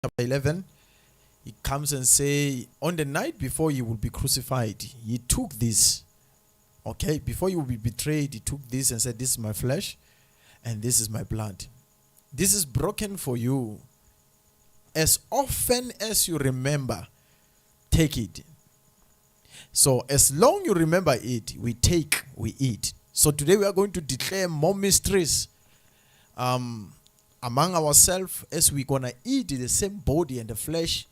Chapter 11, he comes and say, on the night before he will be crucified, he took this. Okay, before he will be betrayed, he took this and said, this is my flesh and this is my blood. This is broken for you. As often as you remember, take it. So as long you remember it, we take, we eat. So today we are going to declare more mysteries among ourselves as we're going to eat the same body and the flesh.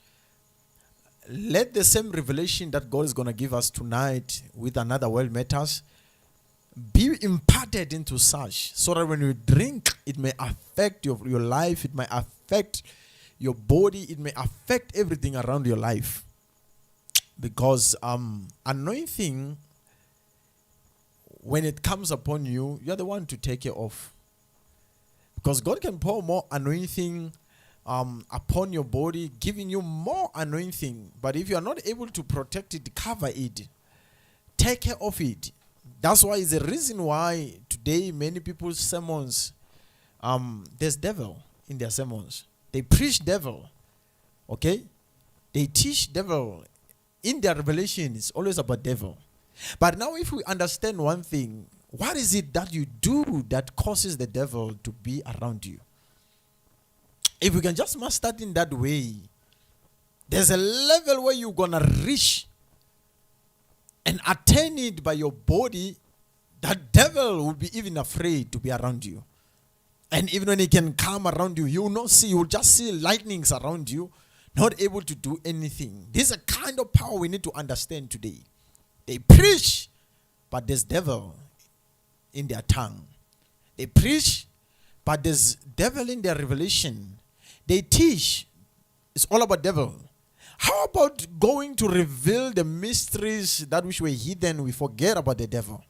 Let the same revelation that God is going to give us tonight with another world matters be imparted into such, so that when you drink, it may affect your life, it may affect your body, it may affect everything around your life. Because anointing, when it comes upon you, you're the one to take it off. Because God can pour more anointing upon your body, giving you more anointing. But if you are not able to protect it, cover it, take care of it. That's why it's the reason why today many people's sermons, there's devil in their sermons. They preach devil, okay? They teach devil. In their revelation, it's always about devil. But now if we understand one thing, what is it that you do that causes the devil to be around you? If we can just master it in that way, there's a level where you're going to reach and attain it by your body, that devil will be even afraid to be around you. And even when he can come around you, you will not see, you will just see lightnings around you, not able to do anything. This is a kind of power we need to understand today. They preach, but there's devil in their tongue. They preach, but there's devil in their revelation. They teach, it's all about devil. How about going to reveal the mysteries that which were hidden? We forget about the devil.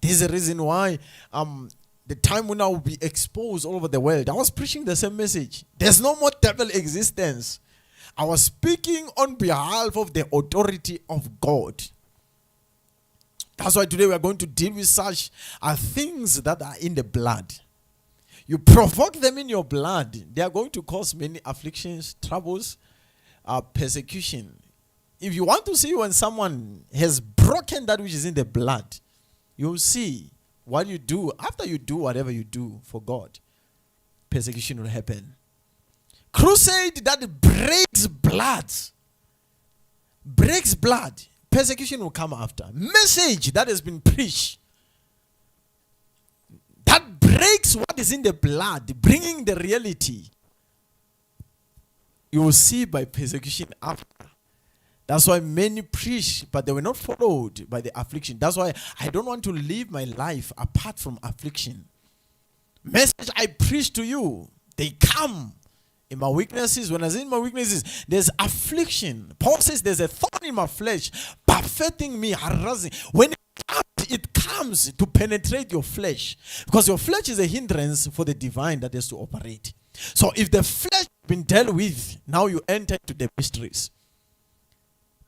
This is the reason why the time will now be exposed all over the world. I was preaching the same message. There's no more devil existence. I was speaking on behalf of the authority of God. That's why today we are going to deal with such things that are in the blood. You provoke them in your blood, they are going to cause many afflictions, troubles, persecution. If you want to see when someone has broken that which is in the blood, you'll see what you do. After you do whatever you do for God, persecution will happen. Crusade that breaks blood, persecution will come after. Message that has been preached, that breaks what is in the blood, bringing the reality, you will see by persecution after. That's why many preach, but they were not followed by the affliction. That's why I don't want to live my life apart from affliction. Message I preach to you, they come in my weaknesses. When I say in my weaknesses, there's affliction. Paul says there's a thorn in my flesh, buffeting me, harassing. When it comes to penetrate your flesh, because your flesh is a hindrance for the divine that has to operate. So if the flesh has been dealt with, now you enter into the mysteries.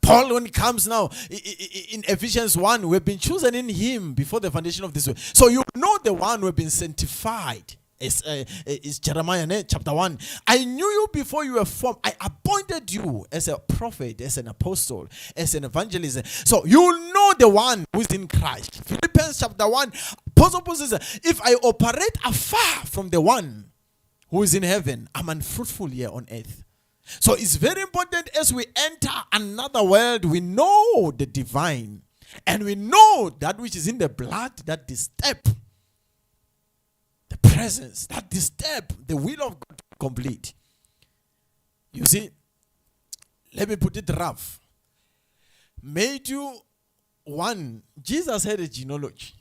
Paul, when he comes now, in Ephesians 1, we've been chosen in him before the foundation of this world. So you know the one who have been sanctified. Is Jeremiah chapter 1. I knew you before you were formed. I appointed you as a prophet, as an apostle, as an evangelist. So you know the one who is in Christ. Philippians chapter 1, Apostle Paul says, if I operate afar from the one who is in heaven, I'm unfruitful here on earth. So it's very important as we enter another world, we know the divine. And we know that which is in the blood that disturb the presence, that disturb the will of God complete. You see, let me put it rough. Matthew 1, Jesus had a genealogy.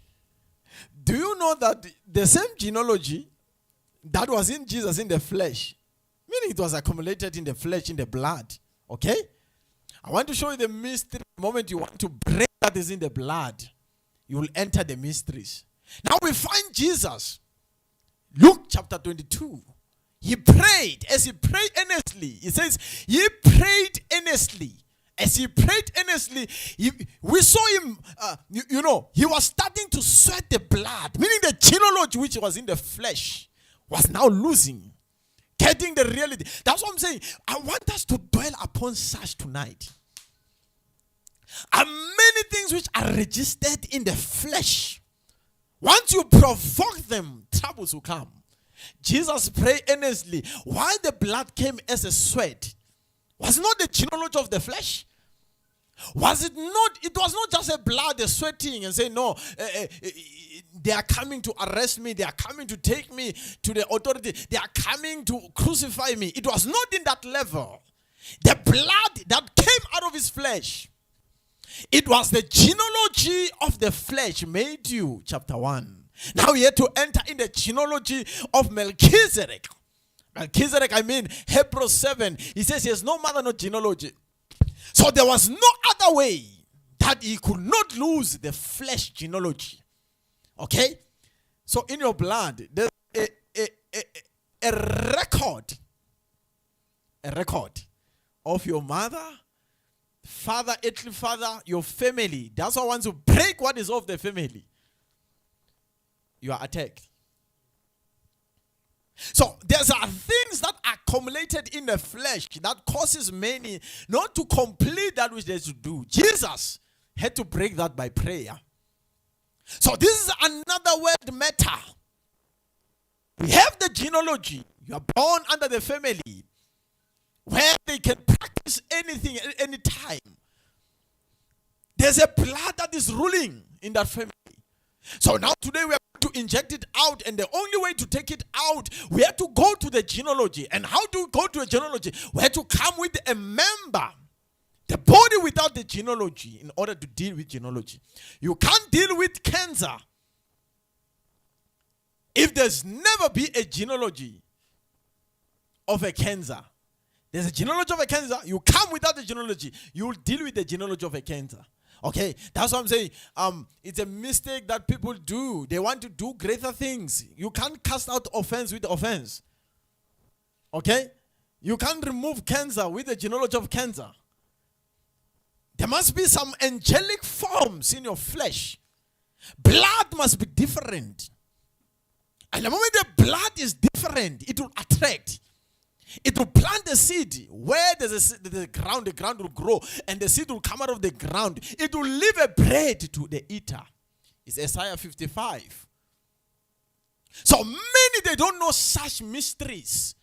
Do you know that the same genealogy that was in Jesus in the flesh, meaning it was accumulated in the flesh, in the blood. Okay? I want to show you the mystery. The moment you want to break that is in the blood, you will enter the mysteries. Now we find Jesus. Luke chapter 22. He prayed. As he prayed earnestly, he says, he prayed earnestly. As he prayed earnestly, we saw him, he was starting to sweat the blood, meaning the genealogy which was in the flesh was now losing. Getting the reality. That's what I'm saying. I want us to dwell upon such tonight. And many things which are registered in the flesh. Once you provoke them, troubles will come. Jesus prayed earnestly. Why the blood came as a sweat? Was not the genealogy of the flesh? Was it not? It was not just a blood, a sweating and saying, no, they are coming to arrest me. They are coming to take me to the authority. They are coming to crucify me. It was not in that level. The blood that came out of his flesh, it was the genealogy of the flesh. Matthew chapter 1. Now we have to enter in the genealogy of Melchizedek. Melchizedek, Hebrews 7. He says he has no mother, no genealogy. So there was no other way that he could not lose the flesh genealogy. Okay? So in your blood, there's a record of your mother, father, earthly father, your family. That's why once you break what is of the family, you are attacked. So there's things that are accumulated in the flesh that causes many not to complete that which they should do. Jesus had to break that by prayer. So this is another word matter. We have the genealogy. You are born under the family where they can practice anything at any time. There's a blood that is ruling in that family. So now today we are going to inject it out, and the only way to take it out, we have to go to the genealogy. And how do we go to a genealogy? We have to come with a member, the body without the genealogy, in order to deal with genealogy. You can't deal with cancer if there's never be a genealogy of a cancer. There's a genealogy of a cancer. You come without the genealogy, you will deal with the genealogy of a cancer. Okay, that's what I'm saying. It's a mistake that people do. They want to do greater things. You can't cast out offense with offense. Okay? You can't remove cancer with the genealogy of cancer. There must be some angelic forms in your flesh. Blood must be different. And the moment the blood is different, it will attract. It will plant the seed where there's the ground will grow, and the seed will come out of the ground. It will leave a bread to the eater. It's Isaiah 55. So many, they don't know such mysteries.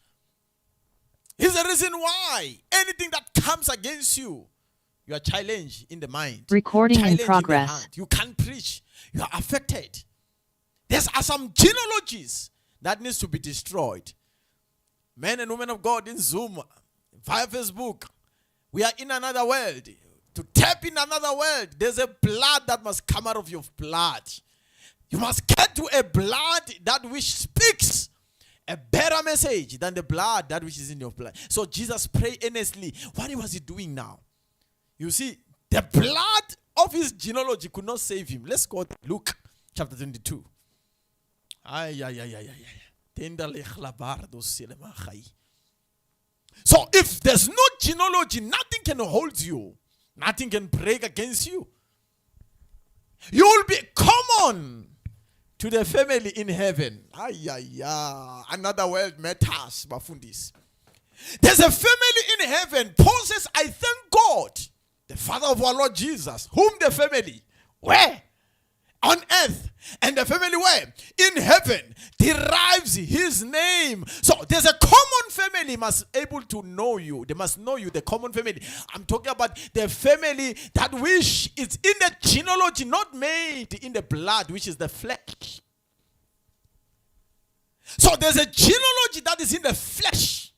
Is the reason why anything that comes against you, you are challenged in the mind. Recording in challenged progress. In the hand. You can't preach. You are affected. There are some genealogies that needs to be destroyed. Men and women of God in Zoom, via Facebook, we are in another world. To tap in another world, there's a blood that must come out of your blood. You must get to a blood that which speaks a better message than the blood that which is in your blood. So Jesus prayed earnestly. What was he doing now? You see, the blood of his genealogy could not save him. Let's go to Luke chapter 22. So if there's no genealogy, nothing can hold you. Nothing can break against you. You will be common to the family in heaven. Another world matters, Bafundis. There's a family in heaven. Paul says, I thank God, the Father of our Lord Jesus, whom the family, where? On earth. And the family where? In heaven. Derives his name. So there's a common family must able to know you. They must know you, the common family. I'm talking about the family that which is in the genealogy, not made in the blood, which is the flesh. So there's a genealogy that is in the flesh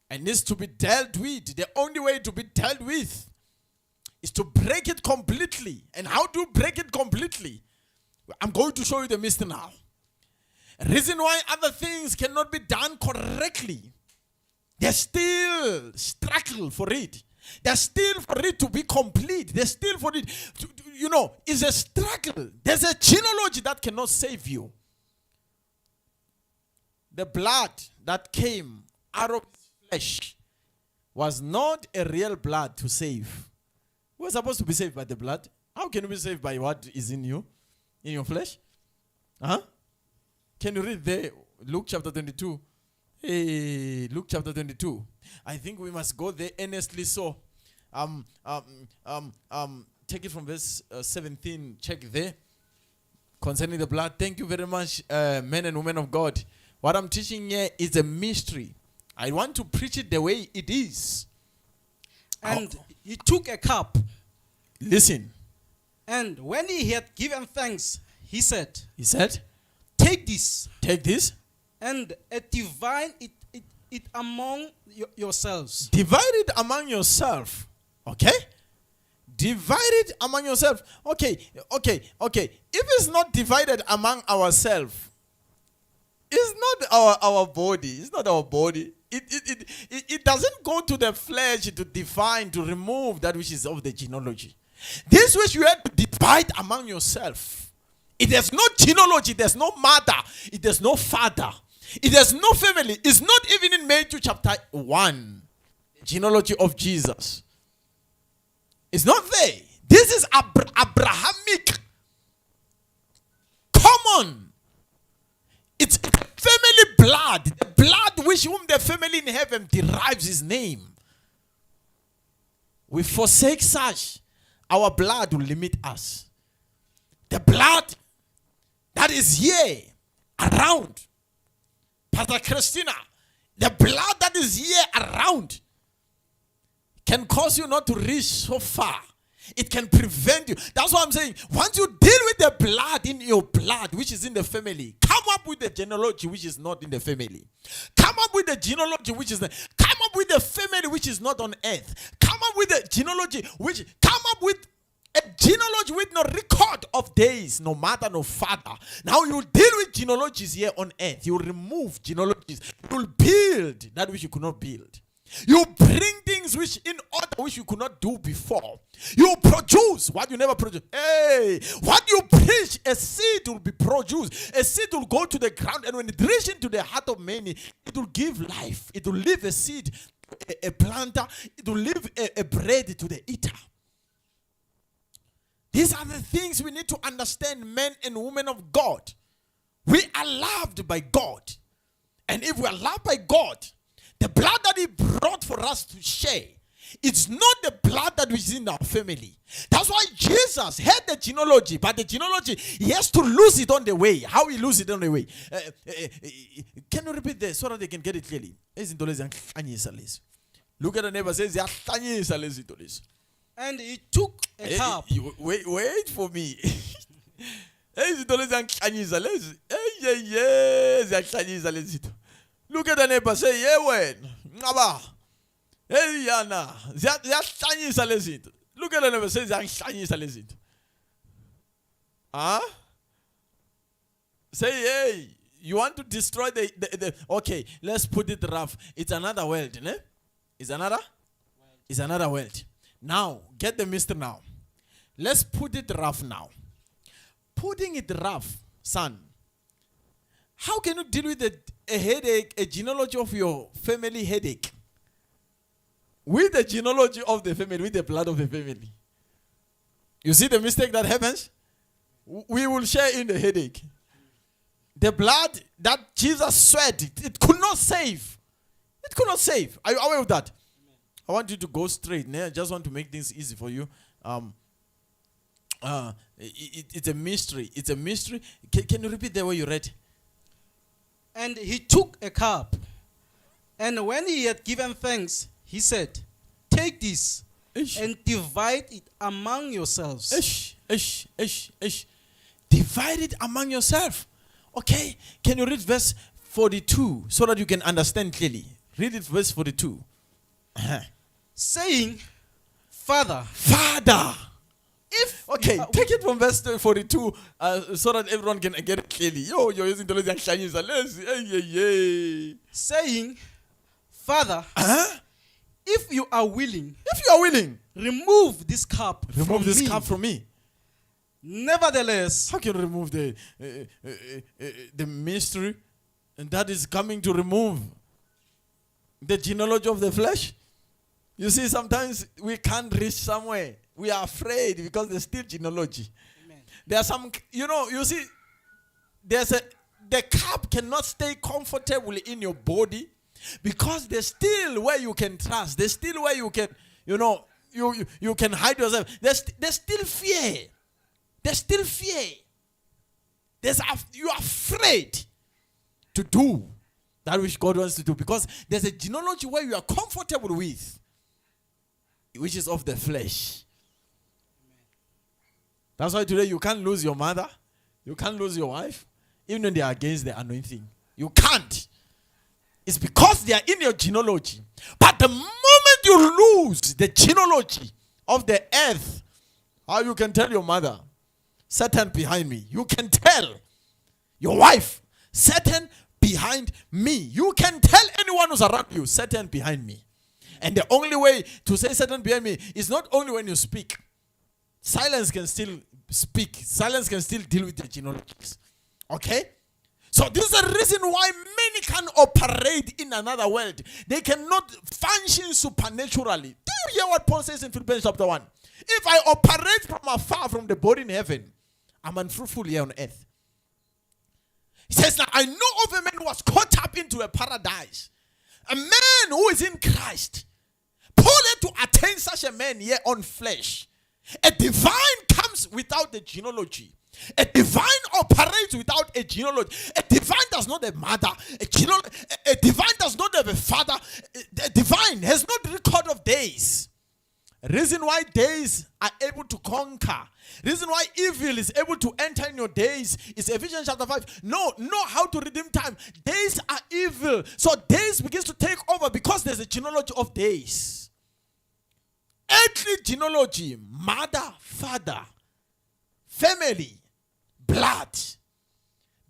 and needs to be dealt with. The only way to be dealt with is to break it completely. And how do you break it completely? I'm going to show you the mystery now. Reason why other things cannot be done correctly. They still struggle for it. They're still for it to be complete. They're still for it to, it's a struggle. There's a genealogy that cannot save you. The blood that came out of flesh was not a real blood to save. We're supposed to be saved by the blood. How can you be saved by what is in you? In your flesh? Can you read there? Luke chapter 22. Hey, Luke chapter 22. I think we must go there earnestly. So, take it from verse 17. Check there. Concerning the blood. Thank you very much, men and women of God. What I'm teaching here is a mystery. I want to preach it the way it is. And he took a cup. Listen. And when he had given thanks, he said, Take this. Take this. And divide it among yourselves. Divide it among yourself. Okay? Divide it among yourself. Okay. If it's not divided among ourselves, it's not our body. It's not our body. It doesn't go to the flesh to define, to remove that which is of the genealogy. This which you have to divide among yourself. It has no genealogy. There's no mother. It has no father. It has no family. It's not even in Matthew chapter 1. Genealogy of Jesus. It's not there. This is Abrahamic. Common. It's family blood. The blood which whom the family in heaven derives his name. We forsake such. Our blood will limit us. The blood that is here around. Pastor Christina, the blood that is here around can cause you not to reach so far. It can prevent you. That's what I'm saying. Once you deal with the blood in your blood, which is in the family, come up with the genealogy which is not in the family. Come up with the genealogy which is come up with the family which is not on earth. Come up with the genealogy come up with a genealogy with no record of days, no mother, no father. Now you deal with genealogies here on earth. You remove genealogies. You will build that which you could not build. You bring things which in order which you could not do before. You produce what you never produced. Hey, what you preach, a seed will be produced. A seed will go to the ground, and when it reaches into the heart of many, it will give life. It will leave a seed, a planter. It will leave a bread to the eater. These are the things we need to understand, men and women of God. We are loved by God. And if we are loved by God, The blood that he brought for us to share, it's not the blood that is in our family. That's why Jesus had the genealogy, but the genealogy, he has to lose it on the way. How he lose it on the way? Can you repeat this so that they can get it clearly? Look at the neighbor, says, and he took a cup. Wait for me. Look at the neighbor, say, yeah, when. Hey, Yana. Look at the neighbor, say, huh? Say, hey, you want to destroy the okay, let's put it rough. It's another world, ne? It's another world. Now, get the mystery now. Let's put it rough now. Putting it rough, son. How can you deal with a headache, a genealogy of your family headache? With the genealogy of the family, with the blood of the family. You see the mistake that happens? We will share in the headache. The blood that Jesus sweat, it could not save. It could not save. Are you aware of that? Amen. I want you to go straight. I just want to make things easy for you. It's a mystery. It's a mystery. Can you repeat the way you read? And he took a cup. And when he had given thanks, he said, take this and divide it among yourselves. Divide it among yourself. Okay. Can you read verse 42 so that you can understand clearly? Read it, verse 42. Saying, Father. If take it from verse 42 so that everyone can get it clearly. You're using the saying, Father, if you are willing, remove this cup from me. Nevertheless, how can you remove the mystery, and that is coming to remove the genealogy of the flesh? You see, sometimes we can't reach somewhere. We are afraid because there's still genealogy. Amen. There are some, you see, the cup cannot stay comfortably in your body because there's still where you can trust. There's still where you can, you can hide yourself. There's still fear. There's still fear. You are afraid to do that which God wants to do because there's a genealogy where you are comfortable with, which is of the flesh. That's why today you can't lose your mother. You can't lose your wife. Even when they are against the anointing. You can't. It's because they are in your genealogy. But the moment you lose the genealogy of the earth, how you can tell your mother, Satan behind me. You can tell your wife, Satan behind me. You can tell anyone who's around you, Satan behind me. And the only way to say Satan behind me is not only when you speak. Silence can still speak. Silence can still deal with the genealogies. Okay? So this is the reason why many can operate in another world. They cannot function supernaturally. Do you hear what Paul says in Philippians chapter 1? If I operate from afar from the body in heaven, I'm unfruitful here on earth. He says, now I know of a man who was caught up into a paradise. A man who is in Christ. Paul had to attain such a man here on flesh. A divine comes without the genealogy. A divine operates without a genealogy. A divine does not have a mother. A divine does not have a father. A divine has no record of days. Reason why days are able to conquer. Reason why evil is able to enter in your days is Ephesians chapter 5. Know how to redeem time. Days are evil. So days begins to take over because there's a genealogy of days. Earthly genealogy, mother, father, family, blood.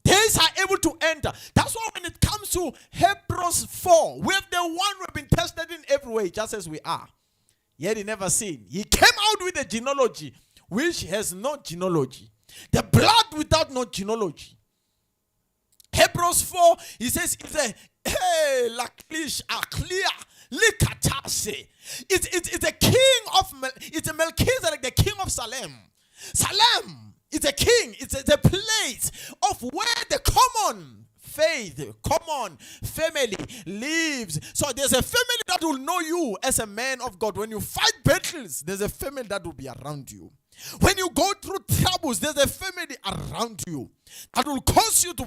Days are able to enter. That's why when it comes to Hebrews 4, we have the one who have been tested in every way, just as we are. Yet he never sinned. He came out with a genealogy which has no genealogy. The blood without no genealogy. Hebrews 4, he says, it's a king of, it's a Melchizedek, the king of Salem. Salem is a king. It's a place of where the common faith. Come on, family lives. So there's a family that will know you as a man of God. When you fight battles, there's a family that will be around you. When you go through troubles, there's a family around you that will cause you to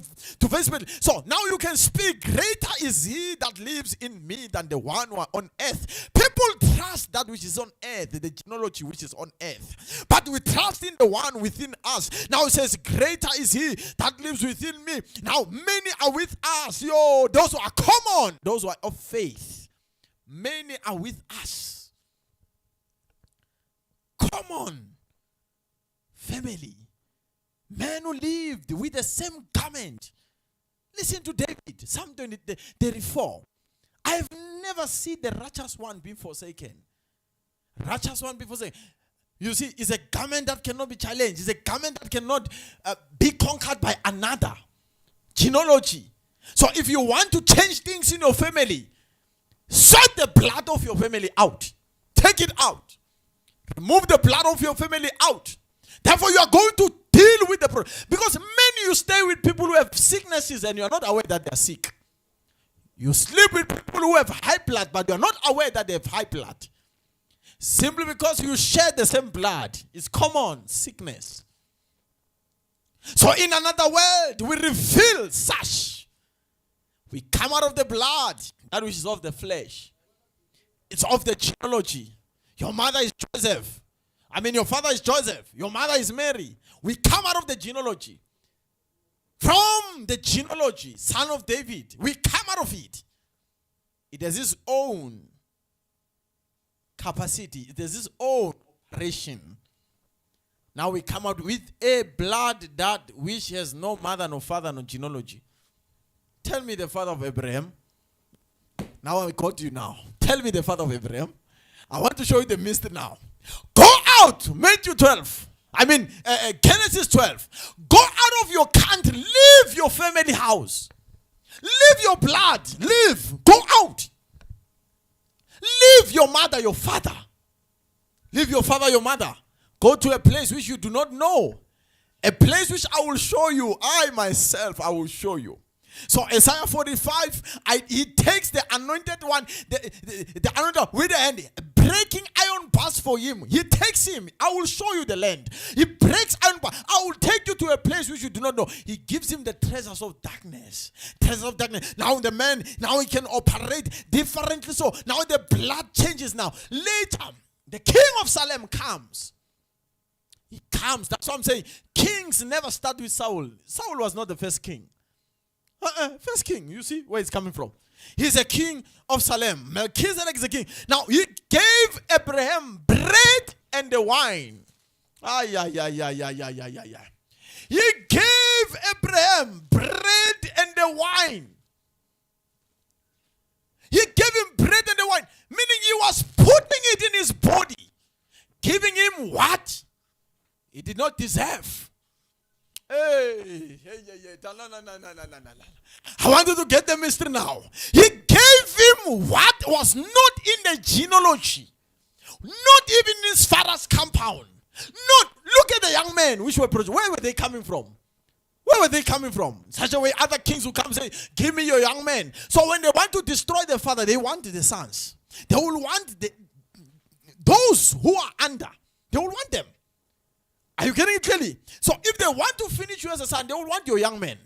face battle. So now you can speak, greater is he that lives in me than the one who are on earth. People trust that which is on earth, the genealogy which is on earth. But we trust in the one within us. Now it says, greater is he that lives within me. Now many are with us. Yo, those who are common, those who are of faith. Many are with us. Come on. Family, men who lived with the same garment. Listen to David, Psalm 34. I have never seen the righteous one being forsaken. Righteous one being forsaken. You see, it's a garment that cannot be challenged. It's a garment that cannot be conquered by another. Genealogy. So if you want to change things in your family, sort the blood of your family out. Take it out. Remove the blood of your family out. Therefore, you are going to deal with the problem. Because many you stay with people who have sicknesses and you are not aware that they are sick. You sleep with people who have high blood, but you are not aware that they have high blood. Simply because you share the same blood. It's common sickness. So in another word, we reveal such. We come out of the blood, that which is of the flesh. It's of the genealogy. Your mother is Joseph. Your father is Joseph. Your mother is Mary. We come out of the genealogy. From the genealogy, son of David, we come out of it. It has its own capacity. It has its own operation. Now we come out with a blood that which has no mother, no father, no genealogy. Tell me the father of Abraham. Now I caught you now. Tell me the father of Abraham. I want to show you the mystery now. Go out, Matthew 12. Genesis 12. Go out of your country. Leave your family house. Leave your blood. Leave. Go out. Leave your mother, your father. Leave your father, your mother. Go to a place which you do not know. A place which I will show you. I myself, I will show you. So Isaiah 45, he takes the anointed one, the anointed with the hand, breaking iron bars for him. He takes him. I will show you the land. He breaks iron bars. I will take you to a place which you do not know. He gives him the treasures of darkness. Treasures of darkness. Now the man, now he can operate differently. So now the blood changes now. Later, the king of Salem comes. He comes. That's what I'm saying. Kings never start with Saul. Saul was not the first king. First king, you see where it's coming from. He's a king of Salem. Melchizedek is a king. Now he gave Abraham bread and the wine. He gave Abraham bread and the wine. He gave him bread and the wine, meaning he was putting it in his body, giving him what he did not deserve. Hey. I want you to get the mystery now. He gave him what was not in the genealogy, not even in his father's compound. Look at the young men which were produced. Where were they coming from? Where were they coming from? Such a way other kings will come and say, give me your young men. So when they want to destroy the father, they want the sons. They will want those who are under. They will want them. Are you getting it clearly? So if they want to finish you as a son, they will want your young men.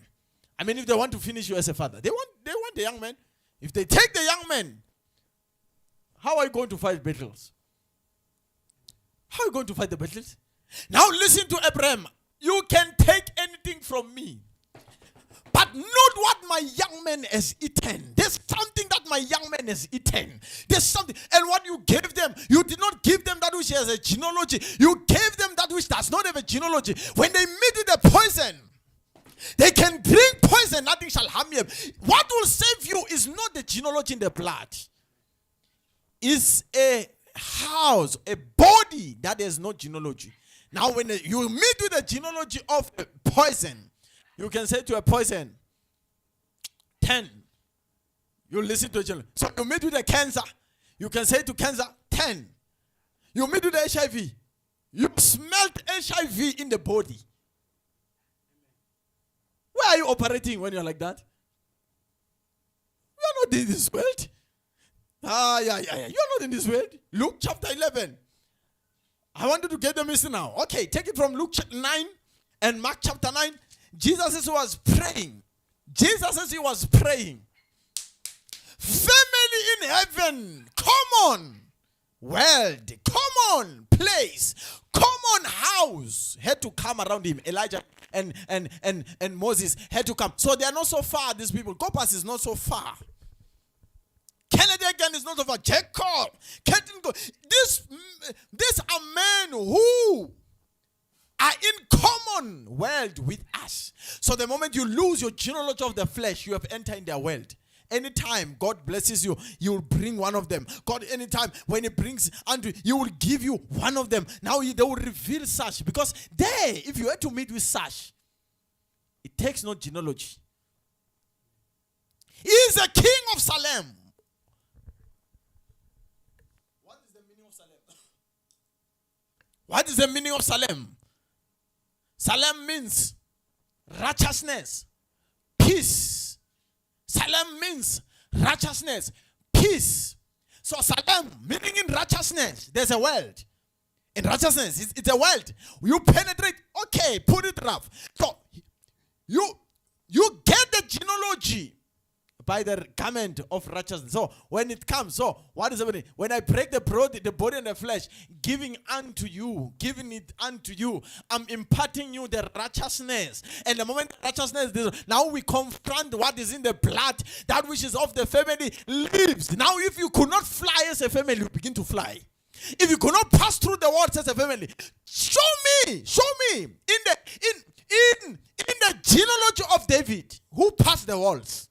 If they want to finish you as a father, they want the young men. If they take the young men, how are you going to fight battles? How are you going to fight the battles? Now listen to Abraham. You can take anything from me, but not what my young man has eaten. There's something that my young man has eaten. There's something. And what you gave them, you did not give them that which has a genealogy. You gave them that which does not have a genealogy. When they meet with the poison, they can drink poison, nothing shall harm them. What will save you is not the genealogy in the blood. It's a house, a body that has no genealogy. Now when you meet with the genealogy of a poison, you can say to a poison, 10. You listen to a genealogy. So you meet with a cancer, you can say to cancer, 10. You meet with the HIV, you smelt HIV in the body. Where are you operating when you're like that? are not in this world. Yeah. You are not in this world. Luke chapter 11. I want you to get the message now. Okay, take it from Luke 9 and Mark chapter 9. Jesus says he was praying. Family in heaven, come on. World, come on. Place, come on. House had to come around him. Elijah and Moses had to come. So they are not so far, these people. Copas is not so far. Kennedy again is not so far. Jacob, these are men who are in common world with us. So the moment you lose your genealogy of the flesh, you have entered in their world. Anytime God blesses you, you will bring one of them. God, anytime when He brings unto you, will give you one of them. Now they will reveal such. Because there, if you had to meet with such, it takes no genealogy. He is a king of Salem. What is the meaning of Salem? What is the meaning of Salem? Salem means righteousness, peace. Salem means righteousness, peace. So Salem, meaning in righteousness, there's a world. In righteousness, it's a world. You penetrate, okay, put it rough. So you get the genealogy by the garment of righteousness. So when it comes, so what is happening? When I break the body and the flesh, giving it unto you, I'm imparting you the righteousness. And the moment righteousness, now we confront what is in the blood, that which is of the family lives. Now if you could not fly as a family, you begin to fly. If you could not pass through the walls as a family, show me in the genealogy of David, who passed the walls.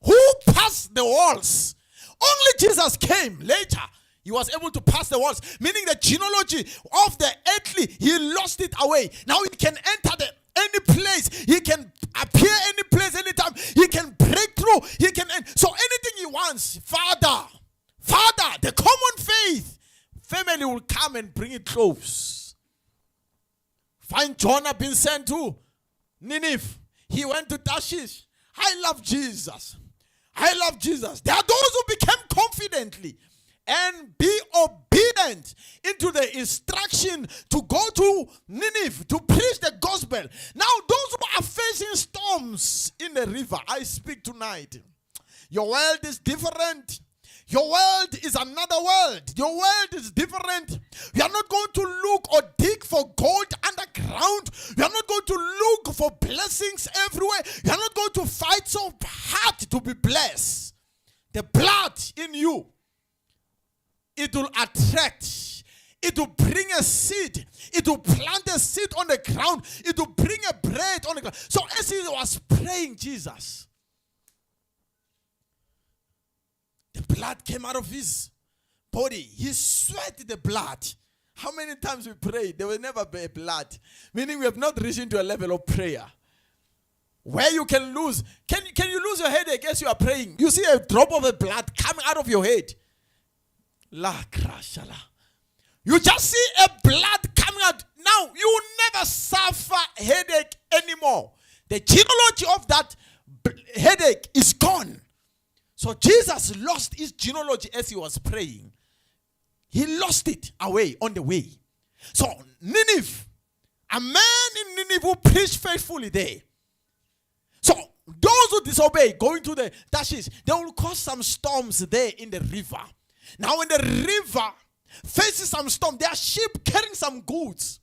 Who passed the walls? Only Jesus came later. He was able to pass the walls, meaning the genealogy of the earthly, he lost it away. Now he can enter any place. He can appear any place, anytime. He can break through. He can. So anything he wants, Father, the common faith, family will come and bring it close. Find Jonah being sent to Nineveh. He went to Tarshish. I love Jesus. There are those who became confidently and be obedient into the instruction to go to Nineveh to preach the gospel. Now those who are facing storms in the river, I speak tonight. Your world is different. Your world is another world. Your world is different. You are not going to look or dig for gold underground. You are not going to look for blessings everywhere. You are not going to fight so hard to be blessed. The blood in you, it will attract. It will bring a seed. It will plant a seed on the ground. It will bring a bread on the ground. So as he was praying, Jesus, the blood came out of his body. He sweated the blood. How many times we prayed? There will never be blood. Meaning we have not reached into a level of prayer where you can lose. Can you lose your headache as you are praying? You see a drop of the blood coming out of your head. La krashala. You just see a blood coming out. Now you will never suffer headache anymore. The genealogy of that headache is gone. So Jesus lost his genealogy as he was praying. He lost it away on the way. So Nineveh, a man in Nineveh who preached faithfully there. So those who disobey, going to the Tarshish, they will cause some storms there in the river. Now when the river faces some storm, there are sheep carrying some goods.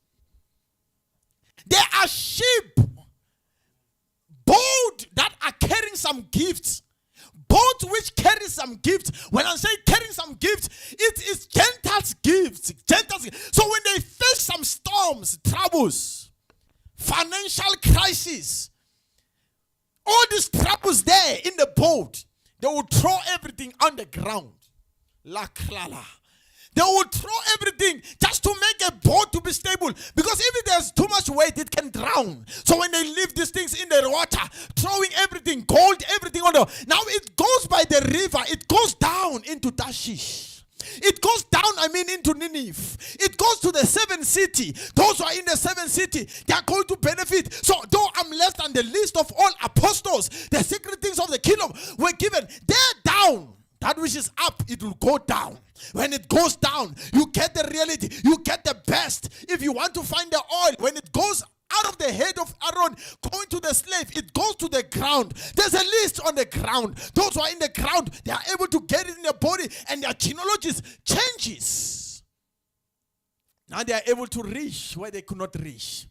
There are sheep, boat that are carrying some gifts. Boat which carry some gifts. When I say carrying some gifts, it is Gentiles' gifts. So when they face some storms, troubles, financial crisis, all these troubles there in the boat, they will throw everything on the ground. La klala. They will throw everything just to make a boat to be stable. Because if there's too much weight, it can drown. So when they leave these things in the water, throwing everything, gold, everything on the... Now it goes by the river. It goes down into Tarshish. It goes down into Nineveh. It goes to the seventh city. Those who are in the seventh city, they are going to benefit. So though I'm less than the least of all apostles, the secret things of the kingdom were given. They're down. That which is up, it will go down. When it goes down, you get the reality. You get the best. If you want to find the oil, when it goes out of the head of Aaron, going to the slave, it goes to the ground. There's a list on the ground. Those who are in the ground, they are able to get it in their body, and their genealogies changes. Now they are able to reach where they could not reach.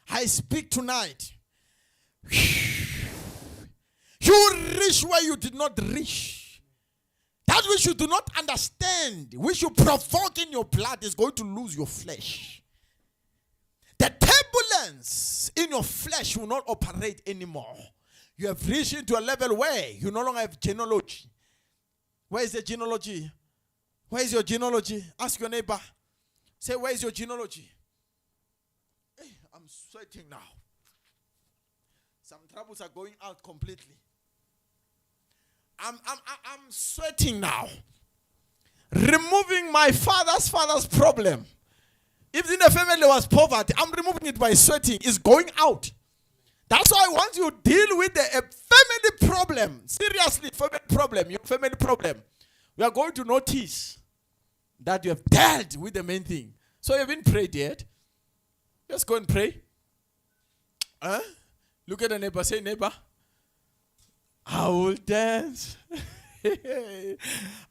I speak tonight. You reach where you did not reach. That which you do not understand, which you provoke in your blood, is going to lose your flesh. The turbulence in your flesh will not operate anymore. You have reached into a level where you no longer have genealogy. Where is the genealogy? Where is your genealogy? Ask your neighbor. Say, where is your genealogy? Hey, I'm sweating now. Some troubles are going out completely. I'm sweating now. Removing my father's problem. If in the family was poverty, I'm removing it by sweating. It's going out. That's why once you deal with the family problem, seriously, your family problem, we are going to notice that you have dealt with the main thing. So you haven't prayed yet. Let's go and pray. Look at the neighbor. Say, neighbor, I will dance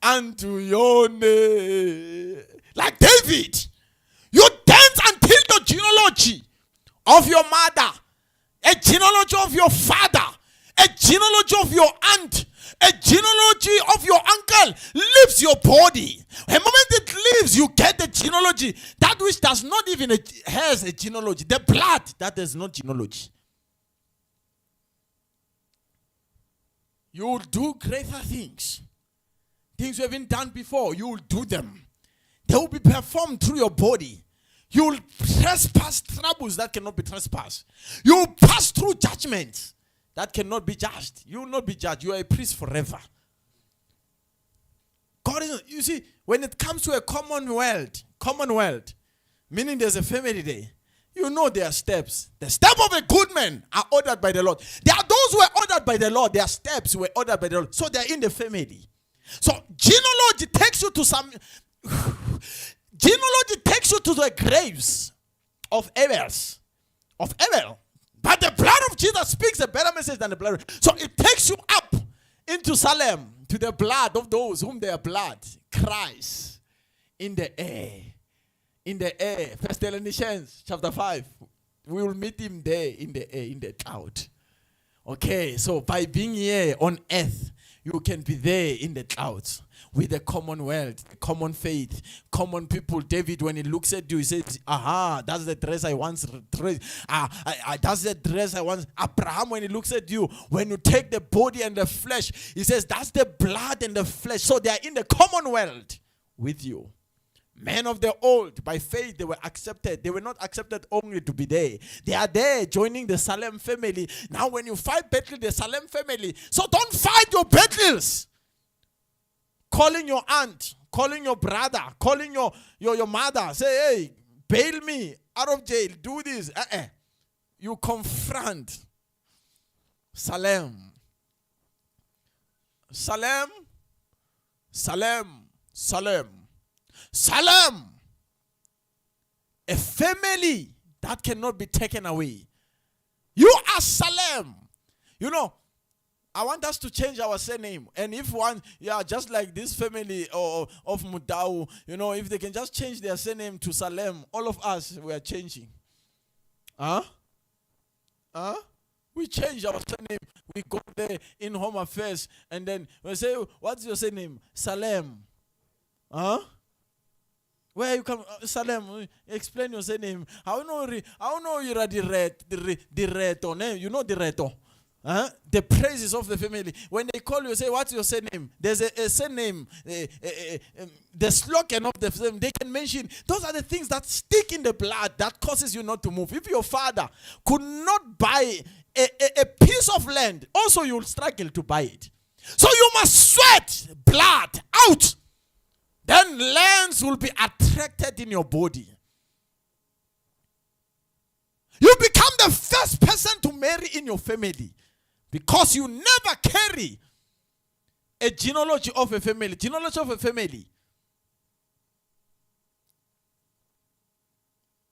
unto your name. Like David, you dance until the genealogy of your mother, a genealogy of your father, a genealogy of your aunt, a genealogy of your uncle leaves your body. The moment it leaves, you get the genealogy. That which does not even has a genealogy. The blood that has no genealogy. You will do greater things. Things you haven't done before, you will do them. They will be performed through your body. You will trespass troubles that cannot be trespassed. You will pass through judgments that cannot be judged. You will not be judged. You are a priest forever. God is, you see, when it comes to a commonwealth, meaning there's a family day, you know their steps. The step of a good man are ordered by the Lord. There are those who are ordered by the Lord. Their steps were ordered by the Lord. So they are in the family. So genealogy takes you to genealogy takes you to the graves of Abel. But the blood of Jesus speaks a better message than the blood. So it takes you up into Salem to the blood of those whom their blood cries in the air. In the air. 1 Thessalonians chapter 5. We will meet him there in the air, in the cloud. Okay, so by being here on earth, you can be there in the clouds with the commonwealth, common faith, common people. David, when he looks at you, he says, aha, that's the dress I once dressed. That's the dress I once. Abraham, when he looks at you, when you take the body and the flesh, he says, that's the blood and the flesh. So they are in the commonwealth with you. Men of the old, by faith, they were accepted. They were not accepted only to be there. They are there joining the Salem family. Now, when you fight battle, the Salem family. So don't fight your battles. Calling your aunt, calling your brother, calling your mother. Say, hey, bail me out of jail. Do this. You confront Salem. Salem. Salem. Salem. Salem, a family that cannot be taken away. You are Salem. You know, I want us to change our surname. And if one, just like this family of Mudau, you know, if they can just change their surname to Salem, all of us, we are changing. We change our surname. We go there in Home Affairs, and then we say, what's your surname? Salem. Where you come, Salem? Explain your surname. How know you are the reto? You know the reto. The praises of the family. When they call you, say, what's your surname? There's a surname, the slogan of the family. They can mention. Those are the things that stick in the blood that causes you not to move. If your father could not buy a piece of land, also you will struggle to buy it. So you must sweat blood out. then lands will be attracted in your body. You become the first person to marry in your family because you never carry a genealogy of a family. Genealogy of a family.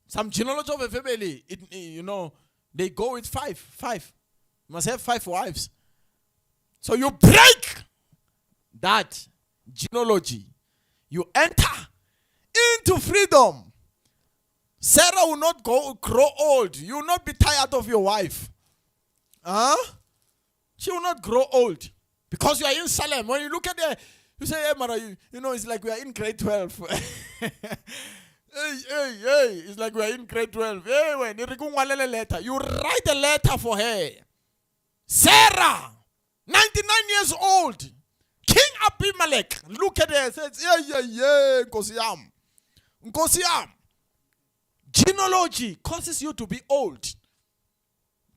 Some genealogy of a family, they go with five. You must have 5 wives. So you break that genealogy. You enter into freedom. Sarah will not grow old. You will not be tired of your wife. She will not grow old. Because you are in Salem. When you look at her, you say, hey, Mara, it's like we are in grade 12. Hey, it's like we are in grade 12. Hey, when you write a letter for her. Sarah, 99 years old. King Abimelech, look at her, says, Nkosiyam. Genealogy causes you to be old.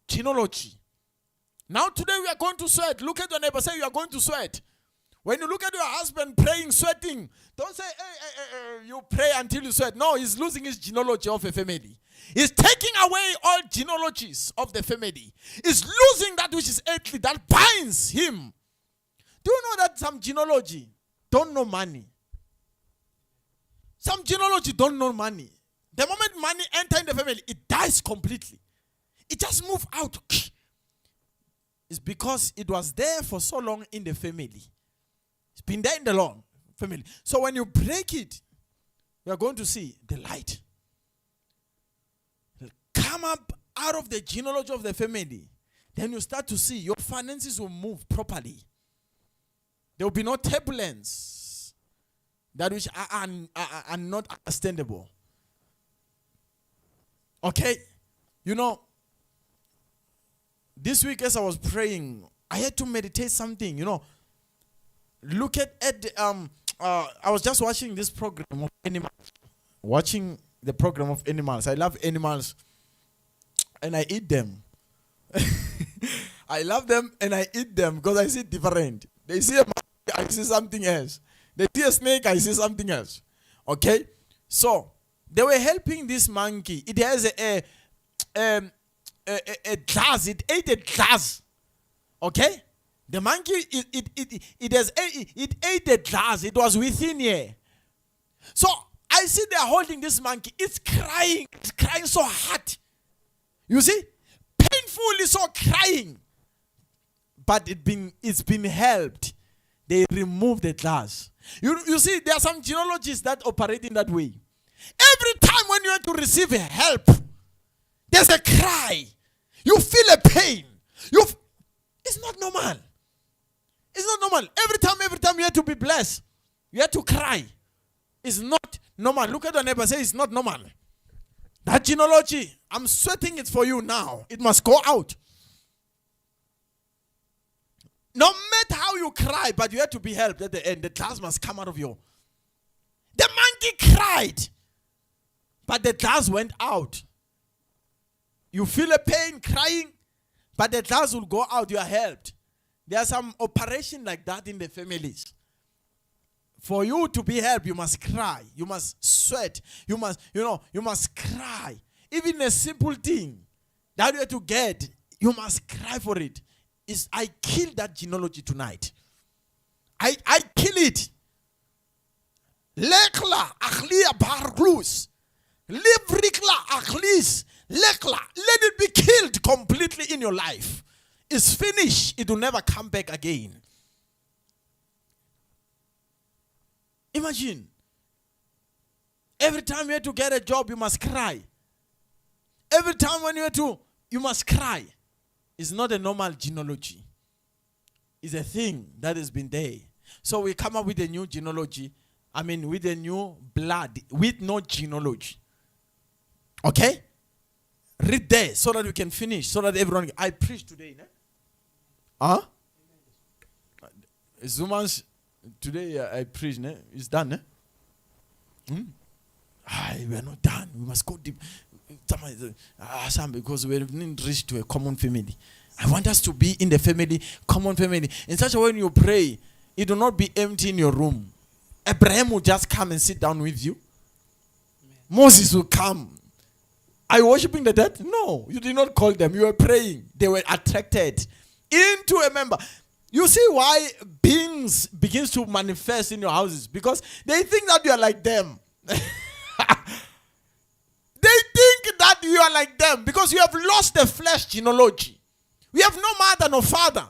Genealogy. Now today we are going to sweat. Look at your neighbor, say you are going to sweat. When you look at your husband praying, sweating, don't say, hey, you pray until you sweat. No, he's losing his genealogy of a family. He's taking away all genealogies of the family. He's losing that which is earthly, that binds him. Do you know that some genealogy don't know money? Some genealogy don't know money. The moment money enters in the family, it dies completely. It just moves out. It's because it was there for so long in the family. It's been there in the long family. So when you break it, you are going to see the light. It'll come up out of the genealogy of the family. Then you start to see your finances will move properly. There will be no turbulence that which are not understandable. Okay? This week as I was praying, I had to meditate something, Look at I was just watching this program of animals. Watching the program of animals. I love animals and I eat them. I love them and I eat them because I see different. They see a monkey, I see something else. They see a snake, I see something else. Okay? So, they were helping this monkey. It has a glass. It ate a glass. Okay? The monkey, it ate the glass. It was within here. So I see they're holding this monkey. It's crying. It's crying so hard. You see? Painfully so crying. But it's been helped. They removed the glass. You see, there are some genealogies that operate in that way. Every time when you want to receive help, there's a cry. You feel a pain. It's not normal. It's not normal. Every time you have to be blessed, you have to cry. It's not normal. Look at your neighbor, say it's not normal. That genealogy, I'm sweating it for you now. It must go out. No matter how you cry, but you have to be helped at the end. The glass must come out of you. The monkey cried, but the glass went out. You feel a pain crying, but the glass will go out. You are helped. There are some operation like that in the families. For you to be helped, you must cry. You must sweat. You must cry. Even a simple thing that you have to get, you must cry for it. I kill that genealogy tonight. I kill it. Lekla akhlia barglus. Livrikla akhlis. Lekla. Let it be killed completely in your life. It's finished. It will never come back again. Imagine. Every time you have to get a job, you must cry. Every time when you must cry. It's not a normal genealogy. It's a thing that has been there. So we come up with a new genealogy. With a new blood, with no genealogy. Okay? Read there so that we can finish, so that everyone. I preach today, ne? Zumans today I preach, ne? It's done, ne? We are not done. We must go deep. Because we didn't reach to a common family. I want us to be in the family, common family. In such a way when you pray, it will not be empty in your room. Abraham will just come and sit down with you. Moses will come. Are you worshiping the dead? No, you did not call them. You were praying. They were attracted into a member. You see why beings begins to manifest in your houses? Because they think that you are like them. They think that you are like them because you have lost the flesh genealogy. You have no mother, no father.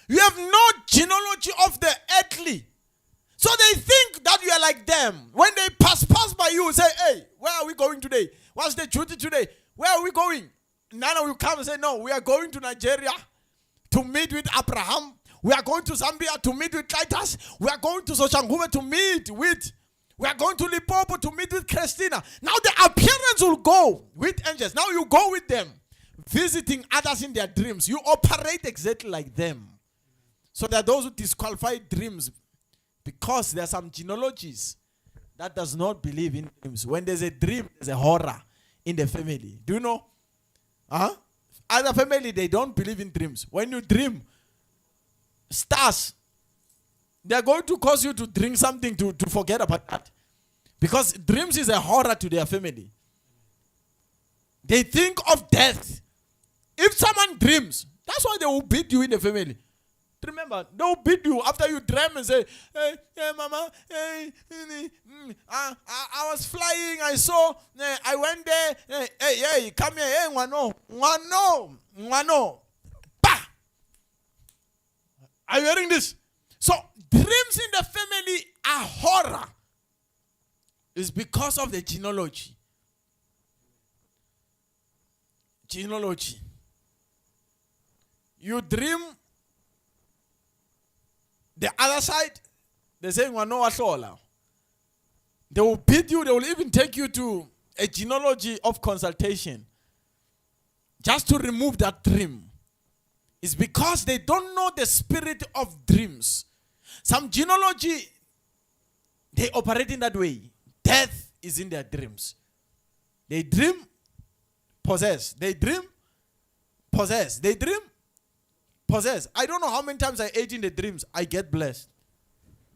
You have no genealogy of the earthly. So they think that you are like them. When they pass by you, say, hey, where are we going today? What's the duty today? Where are we going? Nana will come and say, no, we are going to Nigeria to meet with Abraham. We are going to Zambia to meet with Titus. We are going to Soshanguve to meet with, we are going to Limpopo to meet with Christina. Now the appearance will go with angels. Now you go with them, visiting others in their dreams. You operate exactly like them. So there are those who disqualify dreams because there are some genealogies that does not believe in dreams. When there's a dream, there's a horror in the family. Do you know? Other family, they don't believe in dreams. When you dream, stars, they're going to cause you to drink something to forget about that. Because dreams is a horror to their family. They think of death. If someone dreams, that's why they will beat you in the family. Remember, they'll beat you after you dream and say, hey, mama, hey, I was flying, I saw, I went there, hey, come here, hey, wano, bah! Are you hearing this? So, dreams in the family are horror. It's because of the genealogy. Genealogy. You dream. The other side, they're saying, they will beat you, they will even take you to a genealogy of consultation just to remove that dream. It's because they don't know the spirit of dreams. Some genealogy, they operate in that way. Death is in their dreams. They dream, possess. They dream, possess. They dream, possessed. I don't know how many times I ate in the dreams. I get blessed.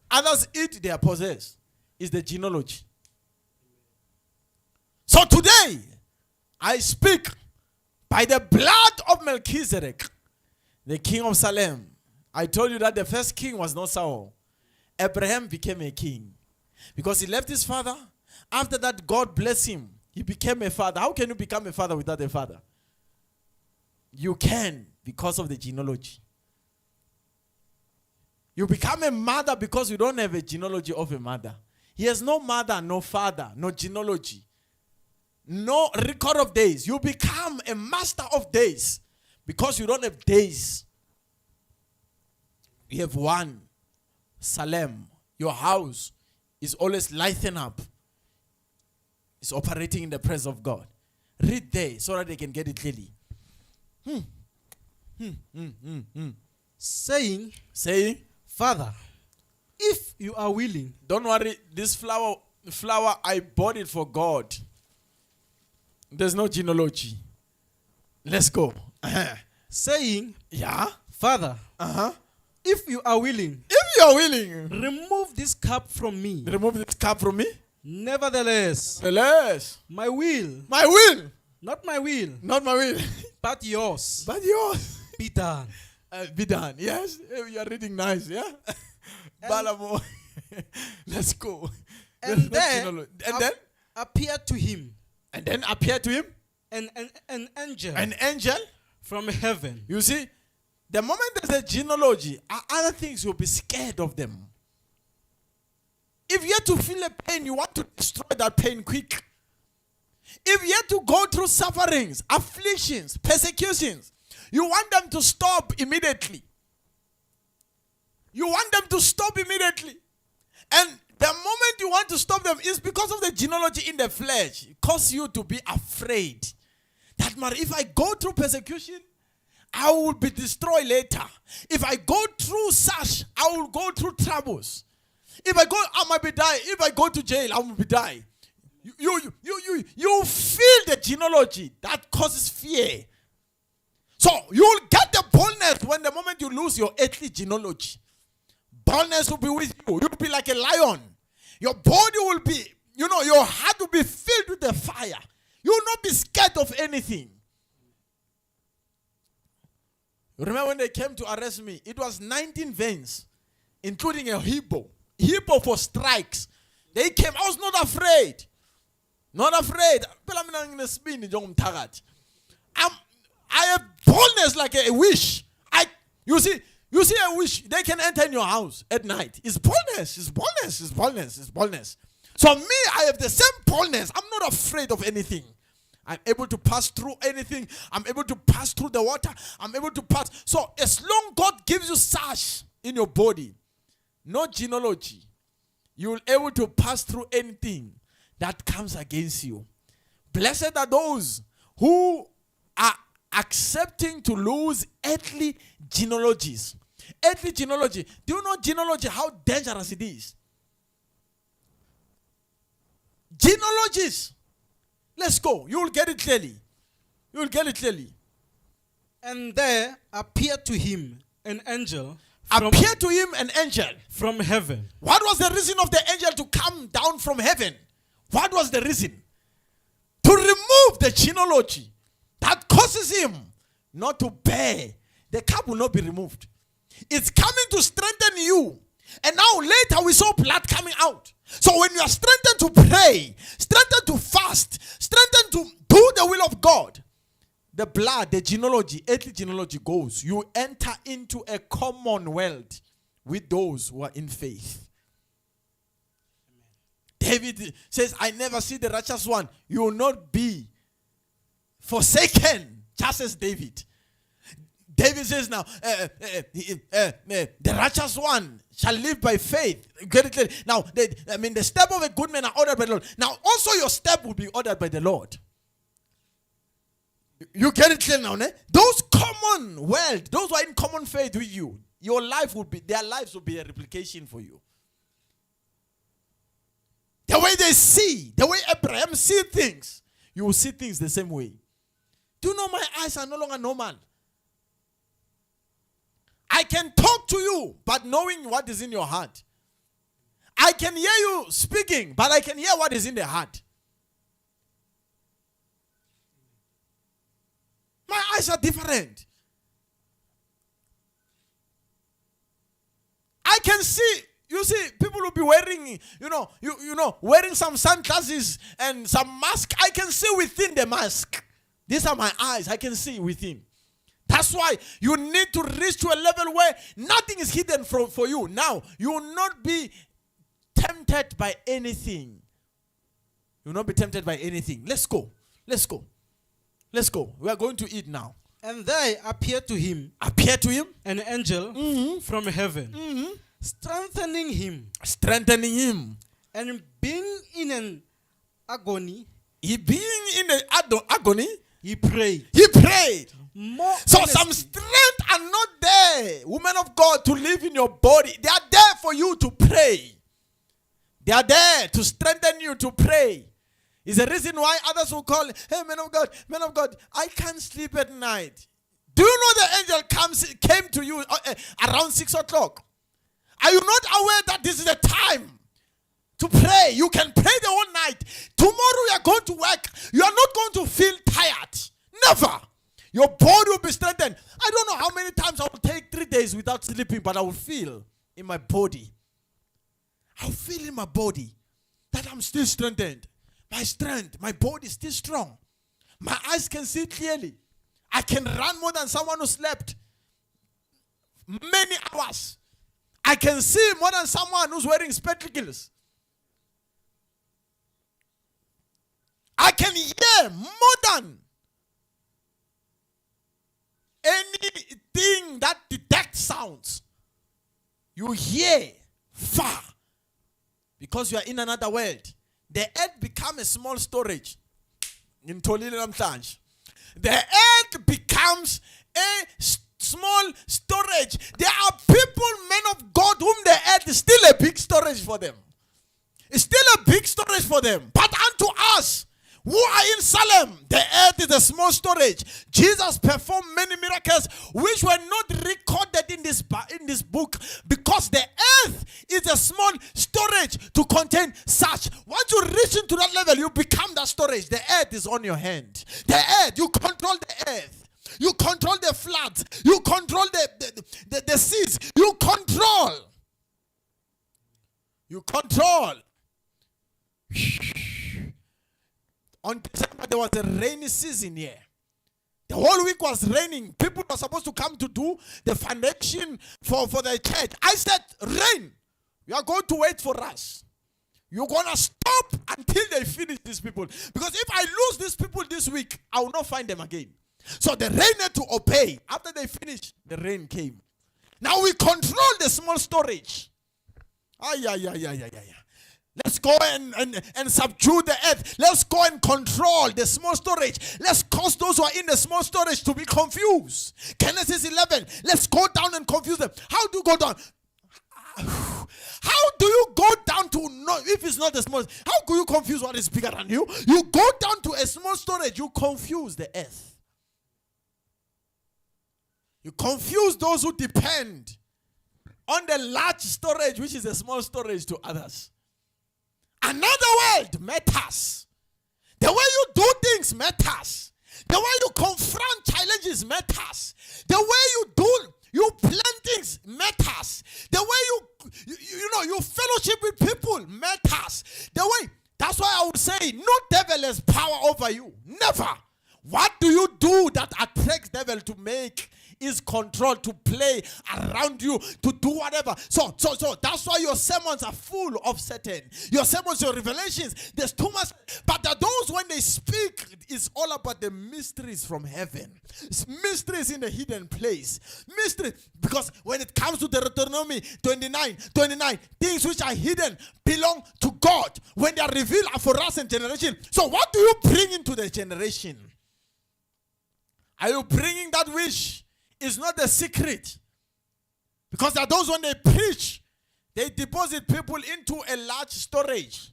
Others eat, they are possessed. It's the genealogy. So today, I speak by the blood of Melchizedek, the king of Salem. I told you that the first king was not Saul. Abraham became a king because he left his father. After that, God blessed him. He became a father. How can you become a father without a father? You can. Because of the genealogy. You become a mother because you don't have a genealogy of a mother. He has no mother, no father, no genealogy, no record of days. You become a master of days because you don't have days. You have one. Salem. Your house is always lighting up. It's operating in the presence of God. Read there so that they can get it clearly. Saying, Father, if you are willing. Don't worry, this flower I bought it for God. There's no genealogy. Let's go. Saying, yeah, Father, if you are willing. If you are willing, remove this cup from me. Remove this cup from me. Nevertheless, my will. My will. Not my will. Not my will. But yours. But yours. Be done. Be done. Yes. You are reading nice. Yeah. Balamo. Let's go. And then appear to him. And then appear to him. An angel. An angel from heaven. You see, the moment there's a genealogy, other things you'll be scared of them. If you have to feel a pain, you want to destroy that pain quick. If you have to go through sufferings, afflictions, persecutions, you want them to stop immediately. You want them to stop immediately. And the moment you want to stop them is because of the genealogy in the flesh. It causes you to be afraid. That if I go through persecution, I will be destroyed later. If I go through such, I will go through troubles. If I go, I might be die. If I go to jail, I will be die. You feel the genealogy that causes fear. So you will get the boldness when the moment you lose your earthly genealogy. Boldness will be with you. You'll be like a lion. Your body will be, your heart will be filled with the fire. You will not be scared of anything. Remember when they came to arrest me? It was 19 veins, including a hippo. Hippo for strikes. They came. I was not afraid. Not afraid. I have boldness like a wish. You see a wish. They can enter in your house at night. It's boldness. It's boldness. It's boldness. It's boldness. So me, I have the same boldness. I'm not afraid of anything. I'm able to pass through anything. I'm able to pass through the water. I'm able to pass. So as long God gives you such in your body, no genealogy, you will be able to pass through anything that comes against you. Blessed are those who are accepting to lose earthly genealogies. Earthly genealogy. Do you know genealogy, how dangerous it is? Genealogies. Let's go. You will get it clearly. You will get it clearly. And there appeared to him an angel. Appeared to him an angel from heaven. What was the reason of the angel to come down from heaven? What was the reason? To remove the genealogy that causes him not to bear. The cup will not be removed. It's coming to strengthen you. And now later we saw blood coming out. So when you are strengthened to pray, strengthened to fast, strengthened to do the will of God, the blood, the genealogy, earthly genealogy goes. You enter into a common world with those who are in faith. David says, I never see the righteous one. You will not be forsaken, just as David. David says now, the righteous one shall live by faith. Get it clear. Now, the step of a good man are ordered by the Lord. Now, also your step will be ordered by the Lord. You get it clear now, ne? Those common world, those who are in common faith with you, their lives will be a replication for you. The way they see, the way Abraham see things, you will see things the same way. Do you know my eyes are no longer normal? I can talk to you, but knowing what is in your heart. I can hear you speaking, but I can hear what is in the heart. My eyes are different. I can see. You see, people will be wearing, wearing some sunglasses and some mask. I can see within the mask. These are my eyes. I can see within. That's why you need to reach to a level where nothing is hidden for you. Now, you will not be tempted by anything. You will not be tempted by anything. Let's go. Let's go. Let's go. We are going to eat now. And there appeared to him. Appeared to him? An angel from heaven. Strengthening him. Strengthening him. And being in an agony. He being in an agony. He prayed. He prayed. So honestly. some strength are not there, women of God, to live in your body. They are there for you to pray. They are there to strengthen you to pray. It's the reason why others will call, hey, man of God, I can't sleep at night. Do you know the angel came to you around 6 o'clock? Are you not aware that this is the time to pray? You can pray the whole night. Tomorrow you are going to work. You are not going to feel tired. Never. Your body will be strengthened. I don't know how many times I will take 3 days without sleeping, but I will feel in my body. I'll feel in my body that I'm still strengthened. My strength, my body is still strong. My eyes can see clearly. I can run more than someone who slept many hours. I can see more than someone who's wearing spectacles. I can hear more than anything that detects sounds. You hear far because you are in another world. The earth becomes a small storage. In Tolile. The earth becomes a small storage. There are people, men of God, whom the earth is still a big storage for them. It's still a big storage for them. But unto us, who are in Salem. The earth is a small storage. Jesus performed many miracles which were not recorded in this book, because the earth is a small storage to contain such. Once you reach into that level, you become that storage. The earth is on your hand. The earth, you control the earth. You control the floods. You control the seas. You control. You control. On December, there was a rainy season here. The whole week was raining. People were supposed to come to do the foundation for the church. I said, rain, you are going to wait for us. You're going to stop until they finish these people. Because if I lose these people this week, I will not find them again. So the rain had to obey. After they finished, the rain came. Now we control the small storage. Let's go and subdue the earth. Let's go and control the small storage. Let's cause those who are in the small storage to be confused. Genesis 11. Let's go down and confuse them. How do you go down? How do you go down to know if it's not the small? How could you confuse what is bigger than you? You go down to a small storage. You confuse the earth. You confuse those who depend on the large storage, which is a small storage to others. Another world matters. The way you do things matters. The way you confront challenges matters. The way you plan things matters. The way you fellowship with people matters. That's why I would say no devil has power over you. Never. What do you do that attracts devil to make is control, to play around you, to do whatever. So that's why your sermons are full of Satan. Your sermons, your revelations, there's too much. But those, when they speak, it's all about the mysteries from heaven. It's mysteries in the hidden place. Mystery, because when it comes to Deuteronomy 29, things which are hidden belong to God. When they are revealed are for us and generation. So what do you bring into the generation? Are you bringing that which is not the secret? Because there are those, when they preach, they deposit people into a large storage.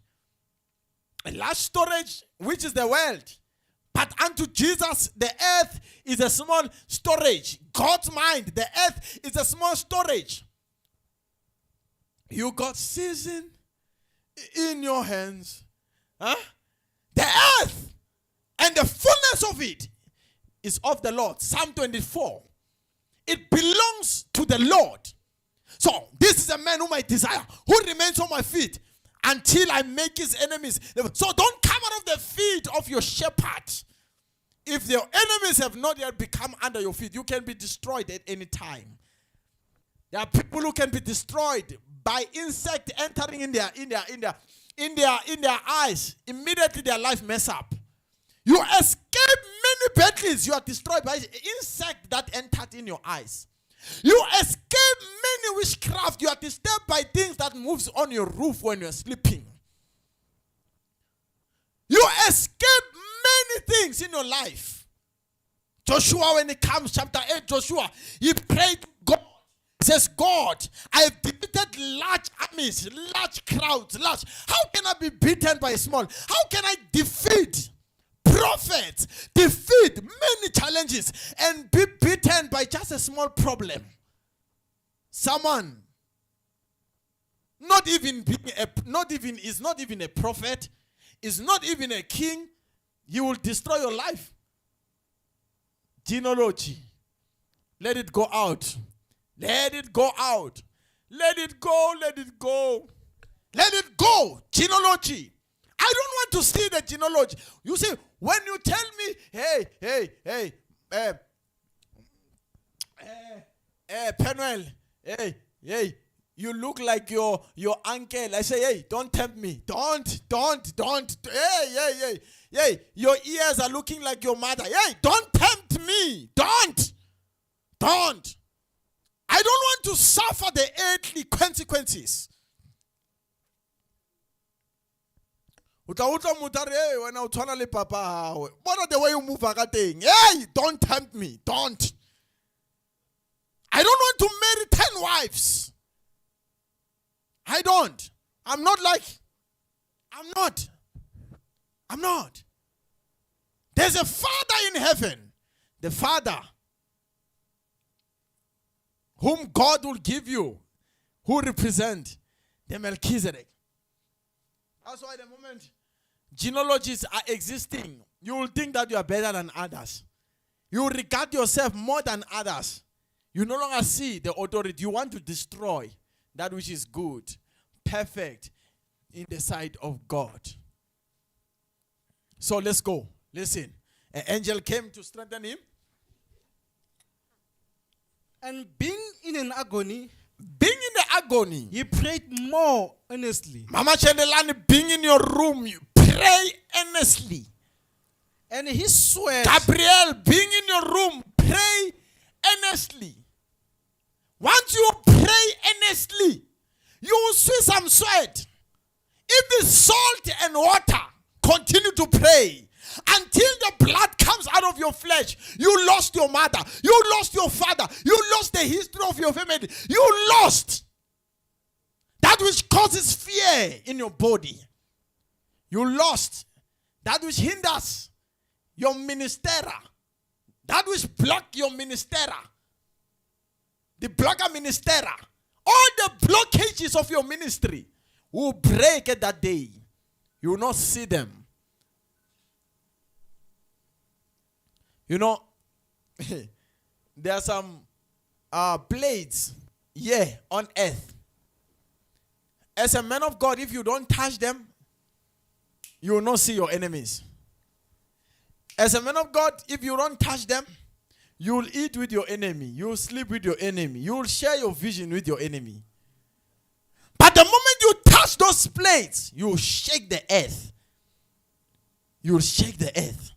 A large storage, which is the world. But unto Jesus, the earth is a small storage. God's mind, the earth is a small storage. You got season in your hands. Huh? The earth and the fullness of it is of the Lord. Psalm 24. It belongs to the Lord. So this is a man whom I desire, who remains on my feet until I make his enemies. So don't come out of the feet of your shepherd. If your enemies have not yet become under your feet, you can be destroyed at any time. There are people who can be destroyed by insect entering in their eyes. Immediately their life mess up. You escape many battles. You are destroyed by insect that entered in your eyes. You escape many witchcraft. You are disturbed by things that moves on your roof when you are sleeping. You escape many things in your life. Joshua, when it comes, chapter 8, Joshua, he prayed to God. He says, God, I have defeated large armies, large crowds, How can I be beaten by a small? How can I defeat prophets, defeat many challenges, and be beaten by just a small problem? Someone is not even a prophet, is not even a king, he will destroy your life. Genealogy, let it go out. Let it go out. Let it go. Let it go. Let it go. Genealogy. I don't want to see the genealogy. You see, when you tell me, hey, Penuel, hey, you look like your uncle. I say, hey, don't tempt me. Don't. Hey, your ears are looking like your mother. Hey, don't tempt me. Don't. I don't want to suffer the earthly consequences. When I try to papa, what are the way you move? Hey, don't tempt me. Don't. I don't want to marry 10 wives. I don't. I'm not. There's a Father in heaven. The Father whom God will give you, who represent the Melchizedek. That's why the moment genealogies are existing, you will think that you are better than others. You will regard yourself more than others. You no longer see the authority. You want to destroy that which is good, perfect in the sight of God. So let's go. Listen. An angel came to strengthen him. And being in an agony, he prayed more earnestly. Mama Chendelani, being in your room, you pray earnestly. And he sweat. Gabriel, being in your room, pray earnestly. Once you pray earnestly, you will see some sweat. If the salt and water continue to pray until the blood comes out of your flesh, you lost your mother, you lost your father, you lost the history of your family, you lost that which causes fear in your body. You lost that which hinders your ministera, that which block your ministera, the blocker ministera. All the blockages of your ministry will break at that day. You will not see them. You know, there are some blades here on earth. As a man of God, if you don't touch them, you will not see your enemies. As a man of God, if you don't touch them, you will eat with your enemy. You will sleep with your enemy. You will share your vision with your enemy. But the moment you touch those plates, you will shake the earth. You will shake the earth.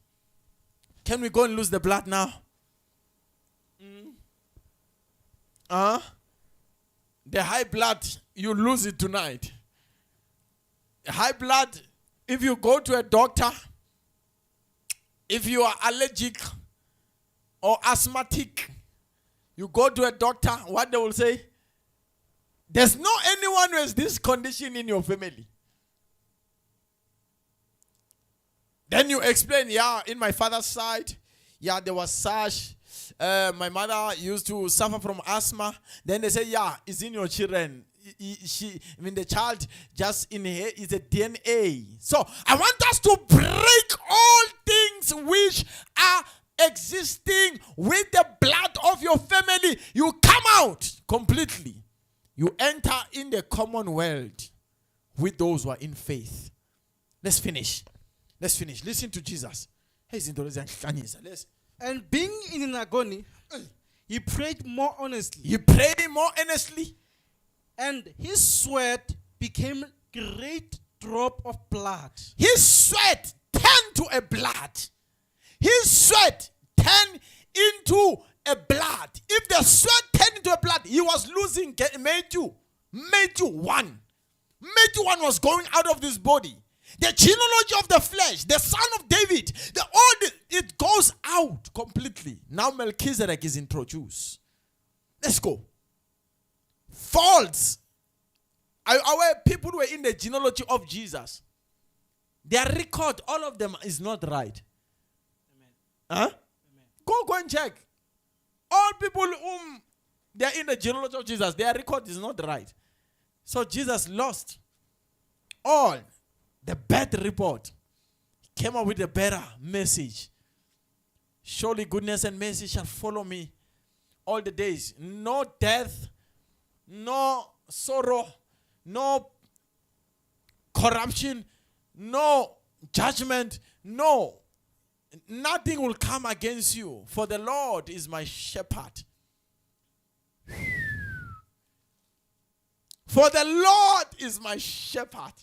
Can we go and lose the blood now? The high blood, you lose it tonight. High blood, if you go to a doctor, if you are allergic or asthmatic, you go to a doctor, what they will say? There's no anyone who has this condition in your family. Then you explain, yeah, in my father's side, yeah, there was such. My mother used to suffer from asthma. Then they say, yeah, it's in your children. The child just in here is a DNA. So I want us to break all things which are existing with the blood of your family. You come out completely. You enter in the common world with those who are in faith. Let's finish. Listen to Jesus. And being in an agony, he prayed more earnestly. And his sweat became great drop of blood. His sweat turned to a blood. His sweat turned into a blood. If the sweat turned into a blood, he was losing Matthew 1. Matthew 1 was going out of this body. The genealogy of the flesh, the son of David, it goes out completely. Now Melchizedek is introduced. Let's go. Faults. Our people were in the genealogy of Jesus. Their record, all of them is not right. Amen. Huh? Amen. Go and check. All people whom they are in the genealogy of Jesus, their record is not right. So Jesus lost all the bad report. He came up with a better message. Surely goodness and mercy shall follow me all the days. No death, no sorrow, no corruption, no judgment, no. Nothing will come against you, for the Lord is my shepherd. For the Lord is my shepherd.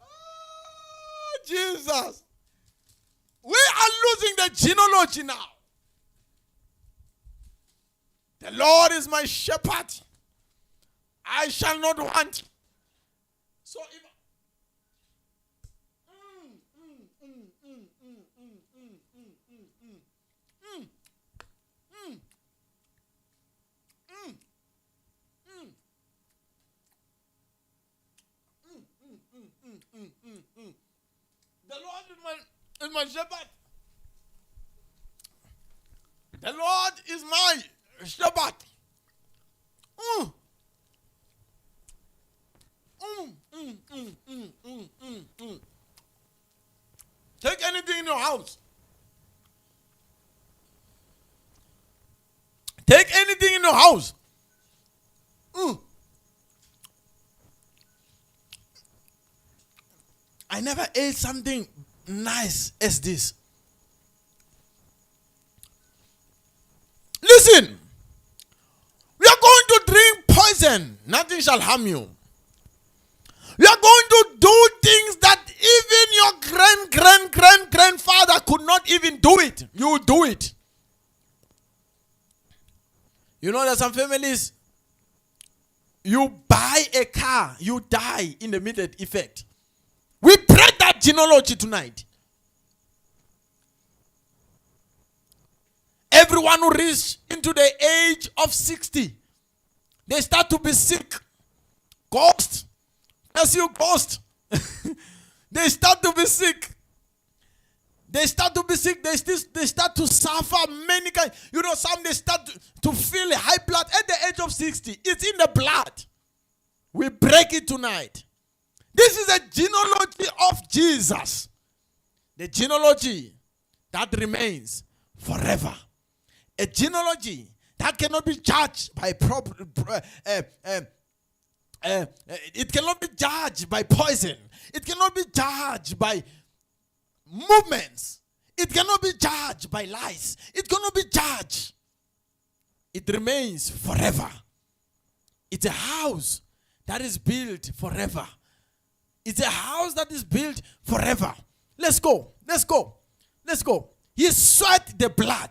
Oh, Jesus. We are losing the genealogy now. The Lord is my shepherd. I shall not want. So if my shepherd. The Lord is my shepherd. Mm. Take anything in your house. Take anything in your house. I never ate something nice as this. Listen, we are going to drink poison. Nothing shall harm you. We are going to do things that even your grandfather could not even do it. You will do it. You know, there's some families, you buy a car, you die in the immediate effect. We break that genealogy tonight. Everyone who reaches into the age of 60, they start to be sick. Ghost. As you ghost. They start to be sick. They start to be sick. They start to suffer many kinds. You know, some they start to feel high blood at the age of 60. It's in the blood. We break it tonight. This is a genealogy of Jesus. The genealogy that remains forever. A genealogy that cannot be judged by it cannot be judged by poison. It cannot be judged by movements. It cannot be judged by lies. It cannot be judged. It remains forever. It's a house that is built forever. It's a house that is built forever. Let's go. Let's go. Let's go. He sweat the blood.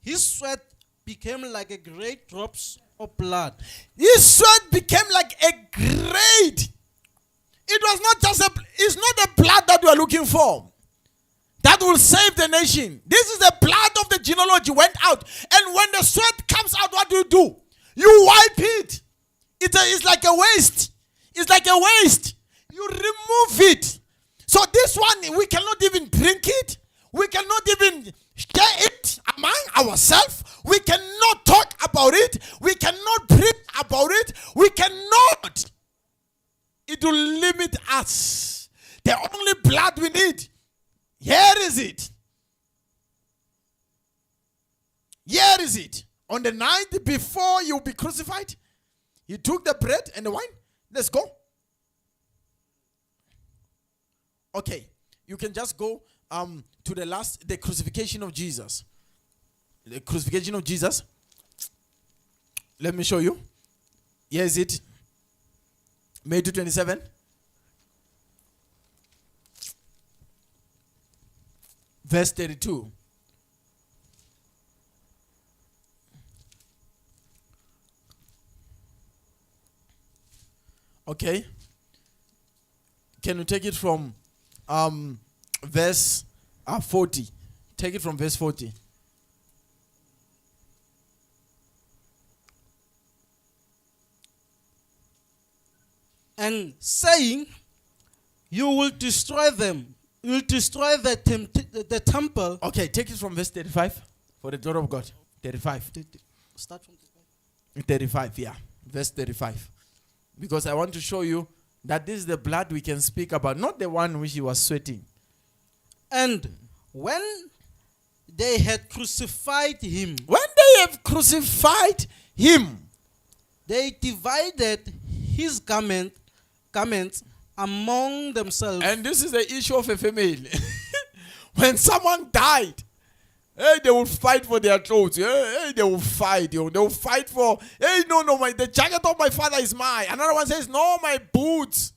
His sweat became like a great drops of blood. His sweat became like a great. It was not just it's not the blood that we are looking for that will save the nation. This is the blood of the genealogy went out. And when the sweat comes out, what do? You wipe it. It's like a waste. It's like a waste. You remove it. So this one, we cannot even drink it. We cannot even share it among ourselves. We cannot talk about it. We cannot preach about it. We cannot. It will limit us. The only blood we need. Here is it. Here is it. On the night before you will be crucified, he took the bread and the wine. Let's go. Okay. You can just go to the crucifixion of Jesus. The crucifixion of Jesus. Let me show you. Here is it. Matthew 27. Verse 32. Okay. Can you take it from verse 40? Take it from verse 40. And saying, you will destroy them. You will destroy the temple. Okay, take it from verse 35 for the glory of God. 35. Start from 35, yeah. Verse 35. Because I want to show you that this is the blood we can speak about, not the one which he was sweating. And when they had crucified him, they divided his garments among themselves. And this is the issue of a family. When someone died, they will fight for their clothes. They will fight. They will fight for, the jacket of my father is mine. Another one says, no, my boots.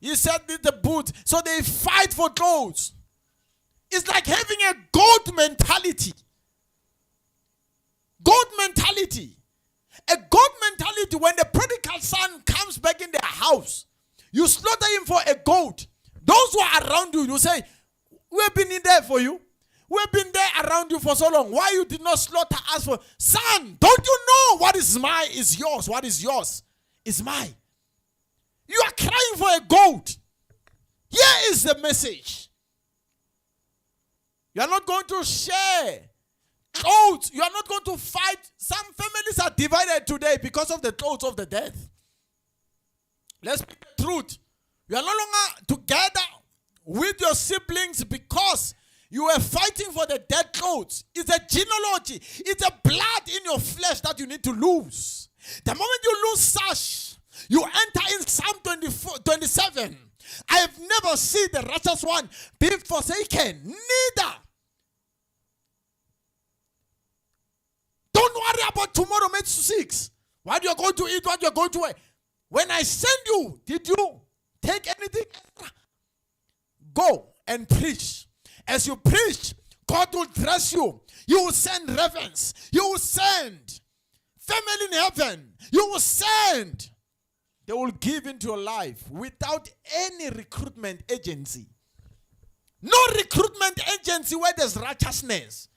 He said, the boots. So they fight for clothes. It's like having a goat mentality. Goat mentality. A goat mentality, when the prodigal son comes back in their house, you slaughter him for a goat. Those who are around you, you say, we've been in there for you. We've been there around you for so long. Why you did not slaughter us for? Son, don't you know what is mine is yours? What is yours is mine. You are crying for a goat. Here is the message. You are not going to share clothes. You are not going to fight. Some families are divided today because of the clothes of the death. Let's speak the truth. You are no longer together with your siblings because you were fighting for the dead clothes. It's a genealogy. It's a blood in your flesh that you need to lose. The moment you lose such, you enter in Psalm 27. I have never seen the righteous one be forsaken. Neither. Don't worry about tomorrow, Matthew 6. What you're going to eat, what you're going to wear. When I send you, did you take anything extra? Go and preach. As you preach, God will dress you. You will send ravens. You will send family in heaven. You will send. They will give into your life without any recruitment agency. No recruitment agency where there's righteousness.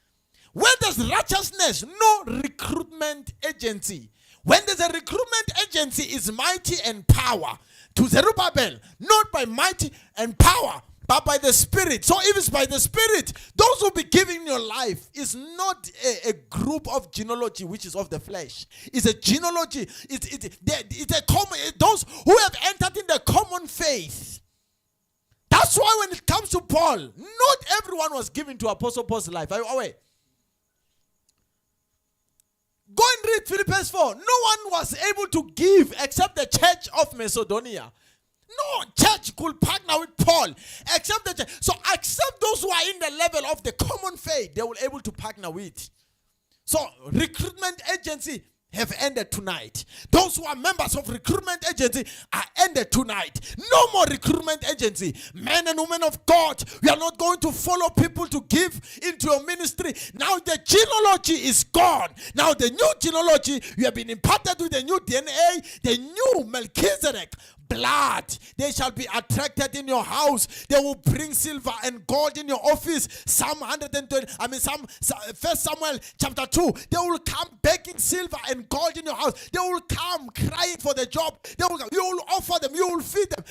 Where there's righteousness, no recruitment agency. When there's a recruitment agency, is mighty and power. To Zerubbabel, not by mighty and power, but by the Spirit. So if it's by the Spirit, those who be giving your life is not a group of genealogy which is of the flesh. It's a genealogy. It's a common. Those who have entered in the common faith. That's why when it comes to Paul, not everyone was given to Apostle Paul's life. Are you aware? Go and read Philippians 4. No one was able to give except the church of Macedonia. No church could partner with Paul except the church. So except those who are in the level of the common faith, they were able to partner with. So recruitment agency have ended tonight. Those who are members of recruitment agency are ended tonight. No more recruitment agency. Men and women of God, we are not going to follow people to give into your ministry. Now the genealogy is gone. Now the new genealogy, you have been imparted with the new DNA, the new Melchizedek blood. They shall be attracted in your house. They will bring silver and gold in your office. Psalm 120, First Samuel chapter 2. They will come begging silver and gold in your house. They will come crying for the job. You will offer them. You will feed them.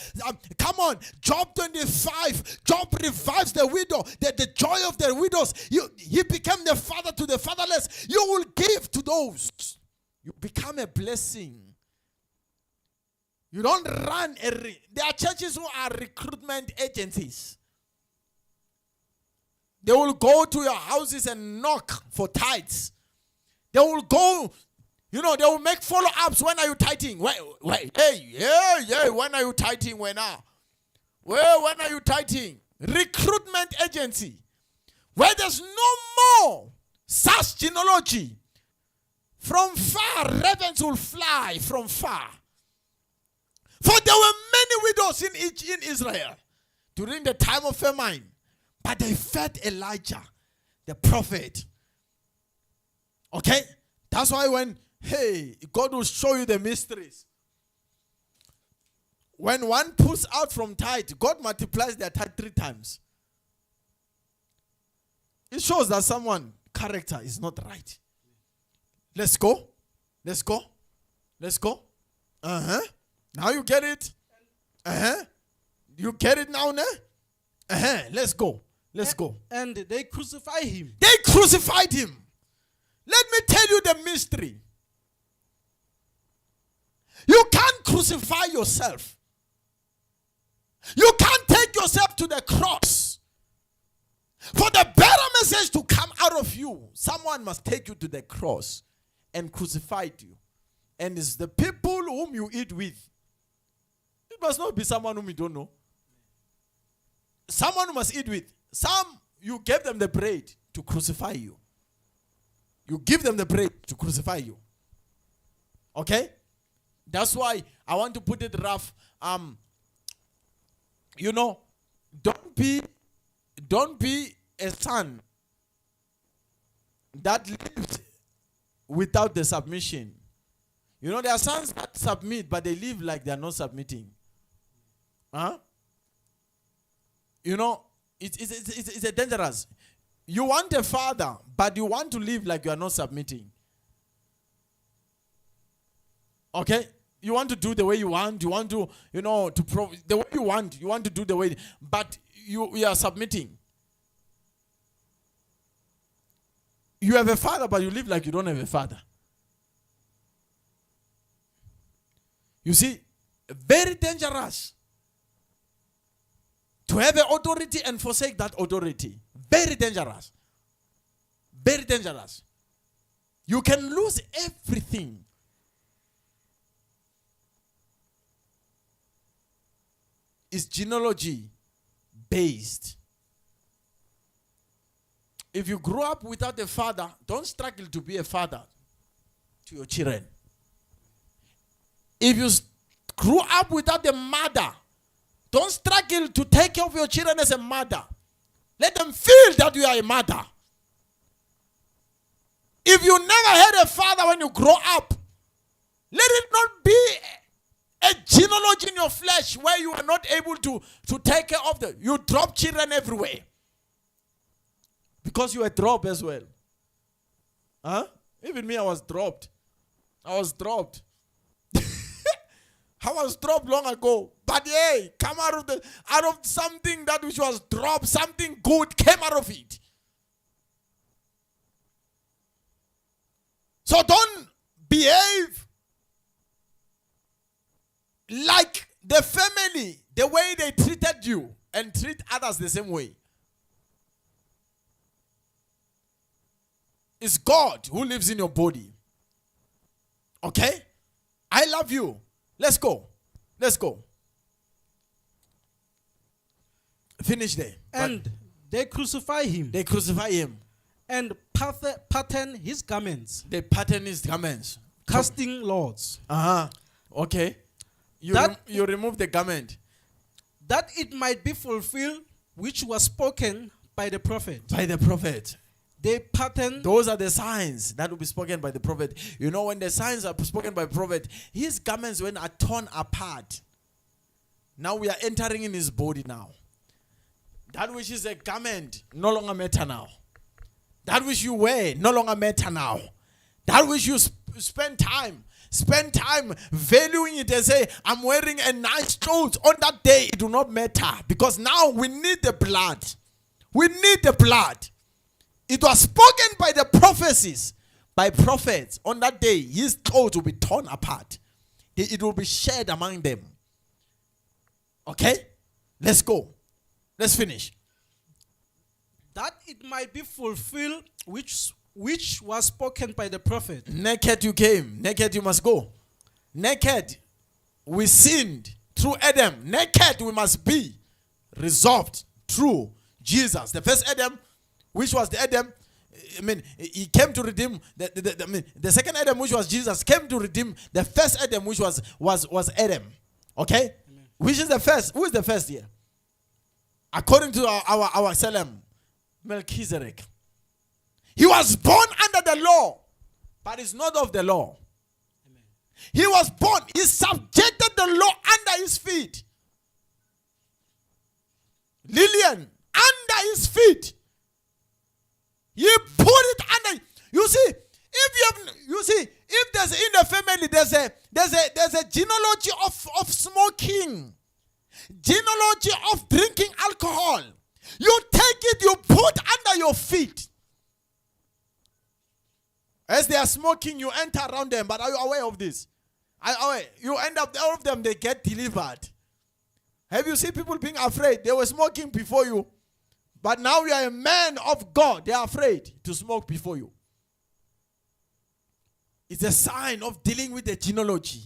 Come on. Job 25. Job revives the widow. The joy of the widows. He became the father to the fatherless. You will give to those. You become a blessing. You don't run there are churches who are recruitment agencies. They will go to your houses and knock for tithes. They will go, they will make follow-ups. When are you tithing? When are you tithing? When are you tithing? Recruitment agency. Where there's no more such genealogy. From far, ravens will fly from far. For there were many widows in Israel during the time of famine. But they fed Elijah, the prophet. Okay? That's why God will show you the mysteries. When one pulls out from tithe, God multiplies their tithe 3 times. It shows that someone's character is not right. Let's go. Now you get it? You get it now, ne? Let's go. And they crucify him. They crucified him. Let me tell you the mystery. You can't crucify yourself. You can't take yourself to the cross. For the better message to come out of you, someone must take you to the cross and crucify you. And it's the people whom you eat with. It must not be someone whom you don't know. Someone you must eat with. Some, you gave them the bread to crucify you. You give them the bread to crucify you. Okay? That's why I want to put it rough. Don't be a son that lives without the submission. There are sons that submit, but they live like they are not submitting. It's a dangerous. You want a father, but you want to live like you are not submitting. Okay? You want to do the way you want. You want to, the way you want. You want to do the way, but you are submitting. You have a father, but you live like you don't have a father. You see, very dangerous to have an authority and forsake that authority. Very dangerous. Very dangerous. You can lose everything. It's genealogy based. If you grew up without a father, don't struggle to be a father to your children. If you grew up without a mother, don't struggle to take care of your children as a mother. Let them feel that you are a mother. If you never had a father when you grow up, let it not be a genealogy in your flesh where you are not able to take care of them. You drop children everywhere. Because you were dropped as well. Huh? Even me, I was dropped. I was dropped long ago. But hey, come out of something that which was dropped, something good came out of it. So don't behave like the family, the way they treated you, and treat others the same way. It's God who lives in your body. Okay? I love you. Let's go. Finish there. And they crucify him. They crucify him. And pattern his garments. They pattern his garments. Casting lots. Okay. You remove the garment. That it might be fulfilled, which was spoken by the prophet. By the prophet. They pattern. Those are the signs that will be spoken by the prophet. You know, when the signs are spoken by the prophet, his garments when are torn apart. Now we are entering in his body now. That which is a garment no longer matter now. That which you wear no longer matter now. That which you spend time valuing it and say, I'm wearing a nice clothes. On that day, it do not matter. Because now we need the blood. We need the blood. It was spoken by the prophecies, by prophets. On that day, his clothes will be torn apart. It will be shared among them. Okay? Let's go. Let's finish. That it might be fulfilled, which was spoken by the prophet. Naked you came, naked you must go. Naked we sinned through Adam. Naked we must be resolved through Jesus. The first Adam, which was the Adam, he came to redeem the second Adam, which was Jesus, came to redeem the first Adam, which was Adam. Okay? Amen. Which is the first? Who is the first here? According to our Salem, Melchizedek. He was born under the law, but is not of the law. Amen. He was born, he subjected the law under his feet. Lillian, under his feet. He put it under. You see, if there's in the family there's a genealogy of smoking, genealogy of drinking alcohol. You take it, you put under your feet. As they are smoking, you enter around them. But are you aware of this? You end up, all of them, they get delivered. Have you seen people being afraid? They were smoking before you. But now you are a man of God. They are afraid to smoke before you. It's a sign of dealing with the genealogy.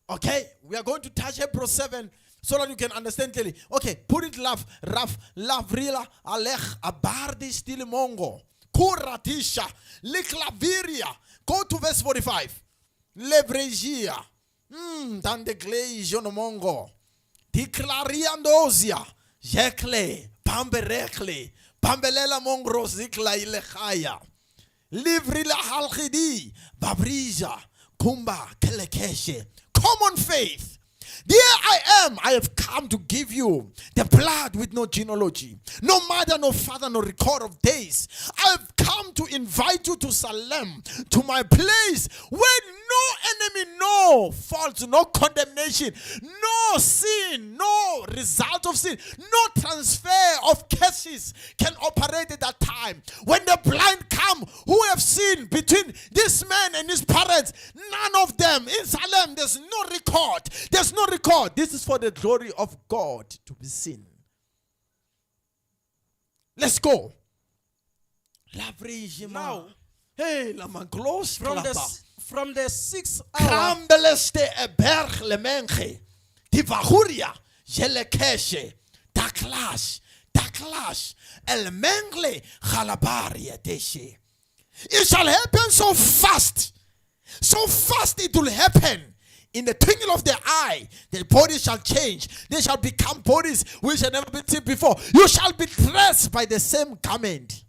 Okay? We are going to touch Hebrew 7 so that you can understand clearly. Okay, put it love, rila, alech, abardi, stili mongo. Kuratisha, Liklaviria. Go to verse 45. Levregia. Dandeglejo mongo. Declariandozia. Jekle. Pamberekle. Pambelela mongro zikla ilechaya. Livrila halchidi. Babrija. Kumba kelekeshe. Common faith. Here I am. I have come to give you the blood with no genealogy, no mother, no father, no record of days. I have come to invite you to Salem, to my place where no enemy no fault, no condemnation, no sin, no result of sin, no transfer of curses can operate at that time. When the blind come, who have sinned between this man and his parents, none of them in Salem, there's no record. There's no record. This is for the glory of God to be seen. Let's go. Now, hey, lama close from the 6th hour, Krambeleste e berg le menge. Die vahuria, jelle keshe, daklash, el mengle halabaria deshe. It shall happen so fast it will happen. In the twinkle of the eye, the bodies shall change. They shall become bodies which have never been seen before. You shall be dressed by the same garment.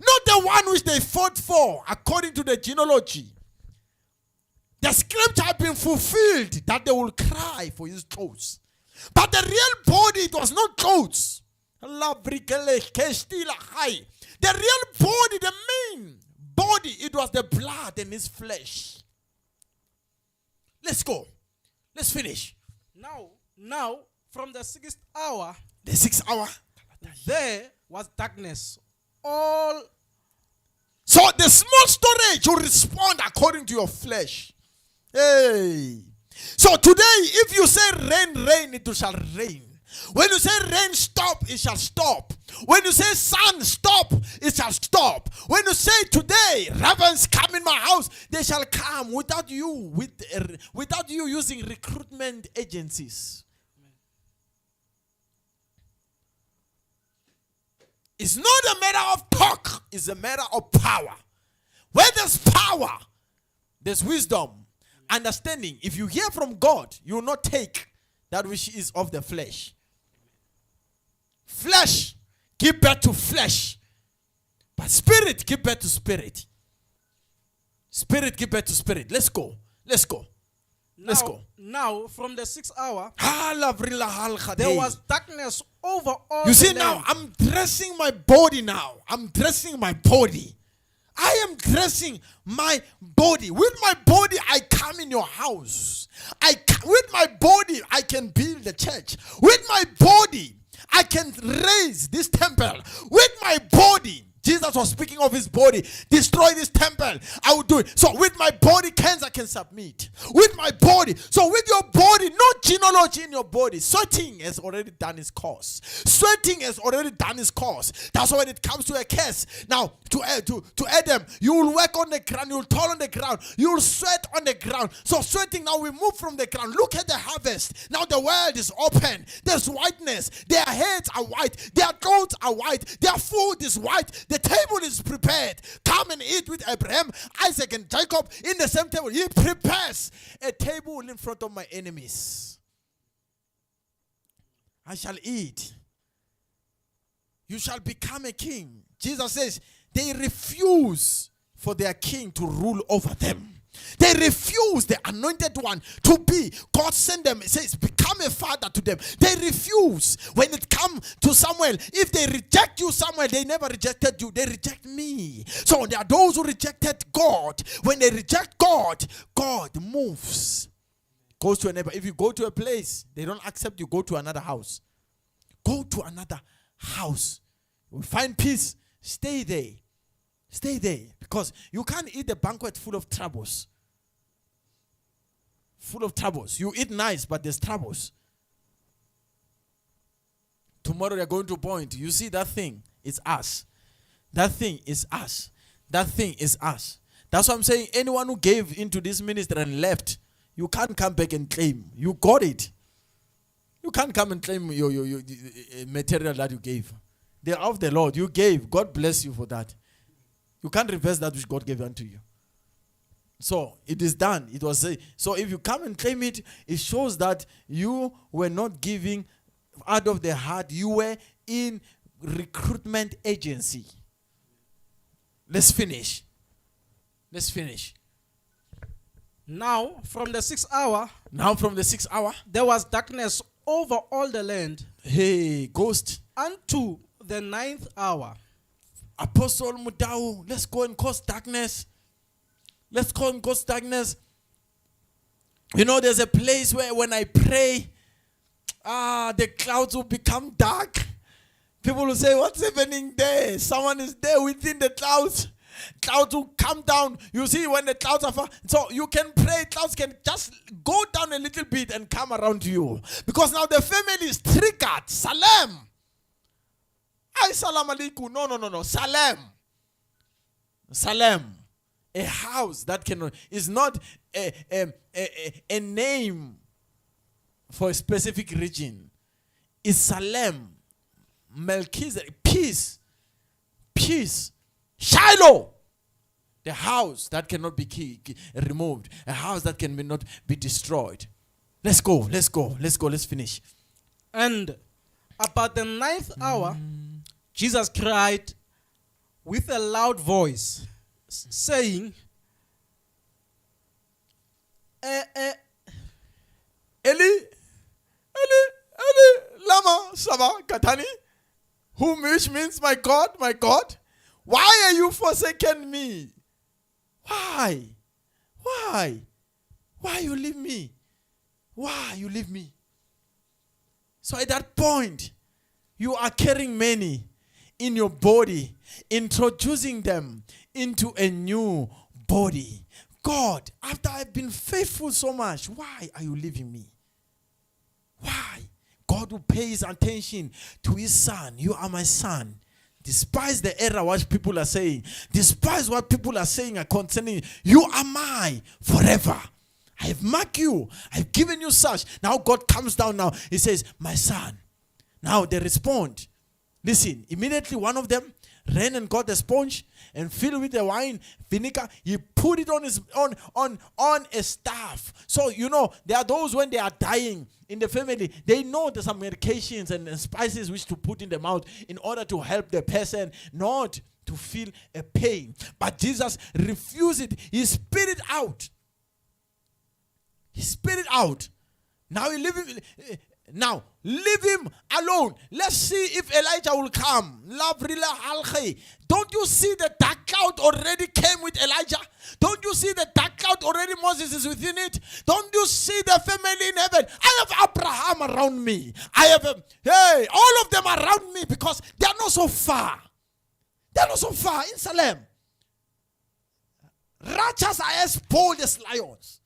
Not the one which they fought for, according to the genealogy. The scripture had been fulfilled that they will cry for his clothes. But the real body, it was not clothes. The real body, the main body, it was the blood and his flesh. Let's go. Let's finish. Now, from the 6th hour, the 6th hour, there was darkness. So the small storage will respond according to your flesh. Hey. So today, if you say rain, it shall rain. When you say rain, stop, it shall stop. When you say sun, stop, it shall stop. When you say today, ravens come in my house, they shall come without you using recruitment agencies. It's not a matter of talk, it's a matter of power. Where there's power, there's wisdom, understanding. If you hear from God, you will not take that which is of the flesh. Flesh give birth to flesh, but spirit give birth to spirit. Spirit give birth to spirit. Let's go. Now, from the 6th hour, there there was darkness over all. You see, the now land. I'm dressing my body now. I'm dressing my body. I am dressing my body. With my body, I come in your house. With my body, I can build the church. With my body, I can raise this temple. With my body, Jesus was speaking of his body. Destroy this temple. I will do it. So with my body, cancer can submit. With my body. So with your body, no genealogy in your body. Sweating has already done its course. Sweating has already done its course. That's why when it comes to a curse. Now, to Adam, you will work on the ground. You will toil on the ground. You will sweat on the ground. So sweating, now we move from the ground. Look at the harvest. Now the world is open. There's whiteness. Their heads are white. Their clothes are white. Their food is white. The table is prepared. Come and eat with Abraham, Isaac, and Jacob in the same table. He prepares a table in front of my enemies. I shall eat. You shall become a king. Jesus says they refuse for their king to rule over them. They refuse the anointed one to be. God sent them. It says, become a father to them. They refuse. When it comes to Samuel, if they reject you, Samuel, they never rejected you. They reject me. So there are those who rejected God. When they reject God, God moves. Goes to a neighbor. If you go to a place, they don't accept you, go to another house. Go to another house. You will find peace. Stay there. Stay there. Because you can't eat a banquet full of troubles. Full of troubles. You eat nice, but there's troubles. Tomorrow they're going to point. You see that thing? It's us. That thing is us. That thing is us. That's why I'm saying anyone who gave into this ministry and left, you can't come back and claim. You got it. You can't come and claim your material that you gave. They're of the Lord. You gave. God bless you for that. You can't reverse that which God gave unto you. So it is done. It was so if you come and claim it, it shows that you were not giving out of the heart. You were in recruitment agency. Let's finish. Now from the 6th hour, there was darkness over all the land. Hey, ghost. Unto the 9th hour. Apostle Mutau, let's go and cause darkness. Let's go and cause darkness. You know, there's a place where when I pray, the clouds will become dark. People will say, what's happening there? Someone is there within the clouds. Clouds will come down. You see, when the clouds are far, so you can pray, clouds can just go down a little bit and come around you. Because now the family is triggered. Salam. Ay, salam alaikum. No. Salam. Salam. A house that cannot is not a name for a specific region. It's Salem. Melchizedek. Peace. Shiloh. The house that cannot be removed. A house that cannot be destroyed. Let's go. Let's finish. And about the 9th hour, Jesus cried with a loud voice, saying, Eli, lama sabachthani, which means, my God, why are you forsaken me? Why you leave me? Why you leave me? So at that point, you are carrying many in your body, introducing them into a new body. God, after I've been faithful so much, why are you leaving me? Why? God will pay his attention to his son. You are my son. Despise the error what people are saying. Despise what people are saying concerning you are mine forever. I have marked you. I've given you such. Now God comes down now. He says, my son. Now they respond. Listen, immediately one of them ran and got the sponge and filled with the wine, vinegar. He put it on his on a staff. So you know there are those when they are dying in the family, they know there's some medications and spices which to put in the mouth in order to help the person not to feel a pain. But Jesus refused it. He spit it out. He spit it out. Now leave him alone. Let's see if Elijah will come. Don't you see the dark cloud already came with Elijah? Don't you see the dark cloud already? Moses is within it. Don't you see the family in heaven? I have Abraham around me. I have all of them around me because they are not so far. They are not so far in Salem. Righteous are as bold as lions.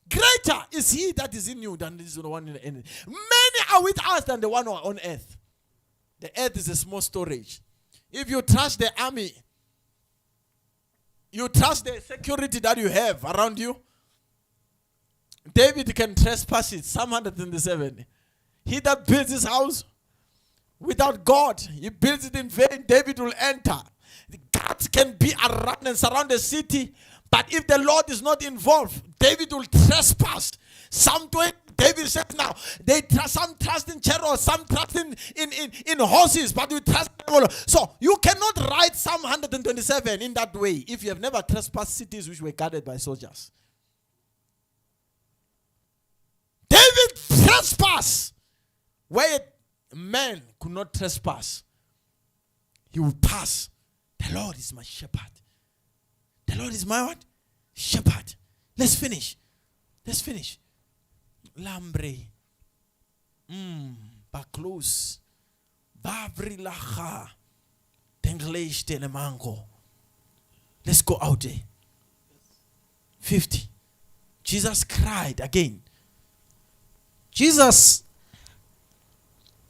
Greater is he that is in you than is the one in the enemy. Many are with us than the one on earth. The earth is a small storage. If you trust the army, you trust the security that you have around you. David can trespass it. Psalm 127. He that builds his house without God, he builds it in vain. David will enter. The guards can be around and surround the city. But if the Lord is not involved, David will trespass. Some 20, David says now, some trust in chariots, some trust in horses, but we trust in the Lord. So you cannot write Psalm 127 in that way if you have never trespassed cities which were guarded by soldiers. David trespassed where man could not trespass. He will pass. The Lord is my shepherd. The Lord is my what? Shepherd. Let's finish. Lambre. Baklus. Bavri lacha. Tengleish telemango. Let's go out there. 50. Jesus cried again. Jesus,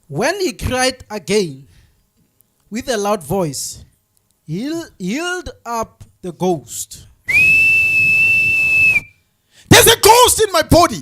when he cried again with a loud voice, healed up the ghost. There's a ghost in my body.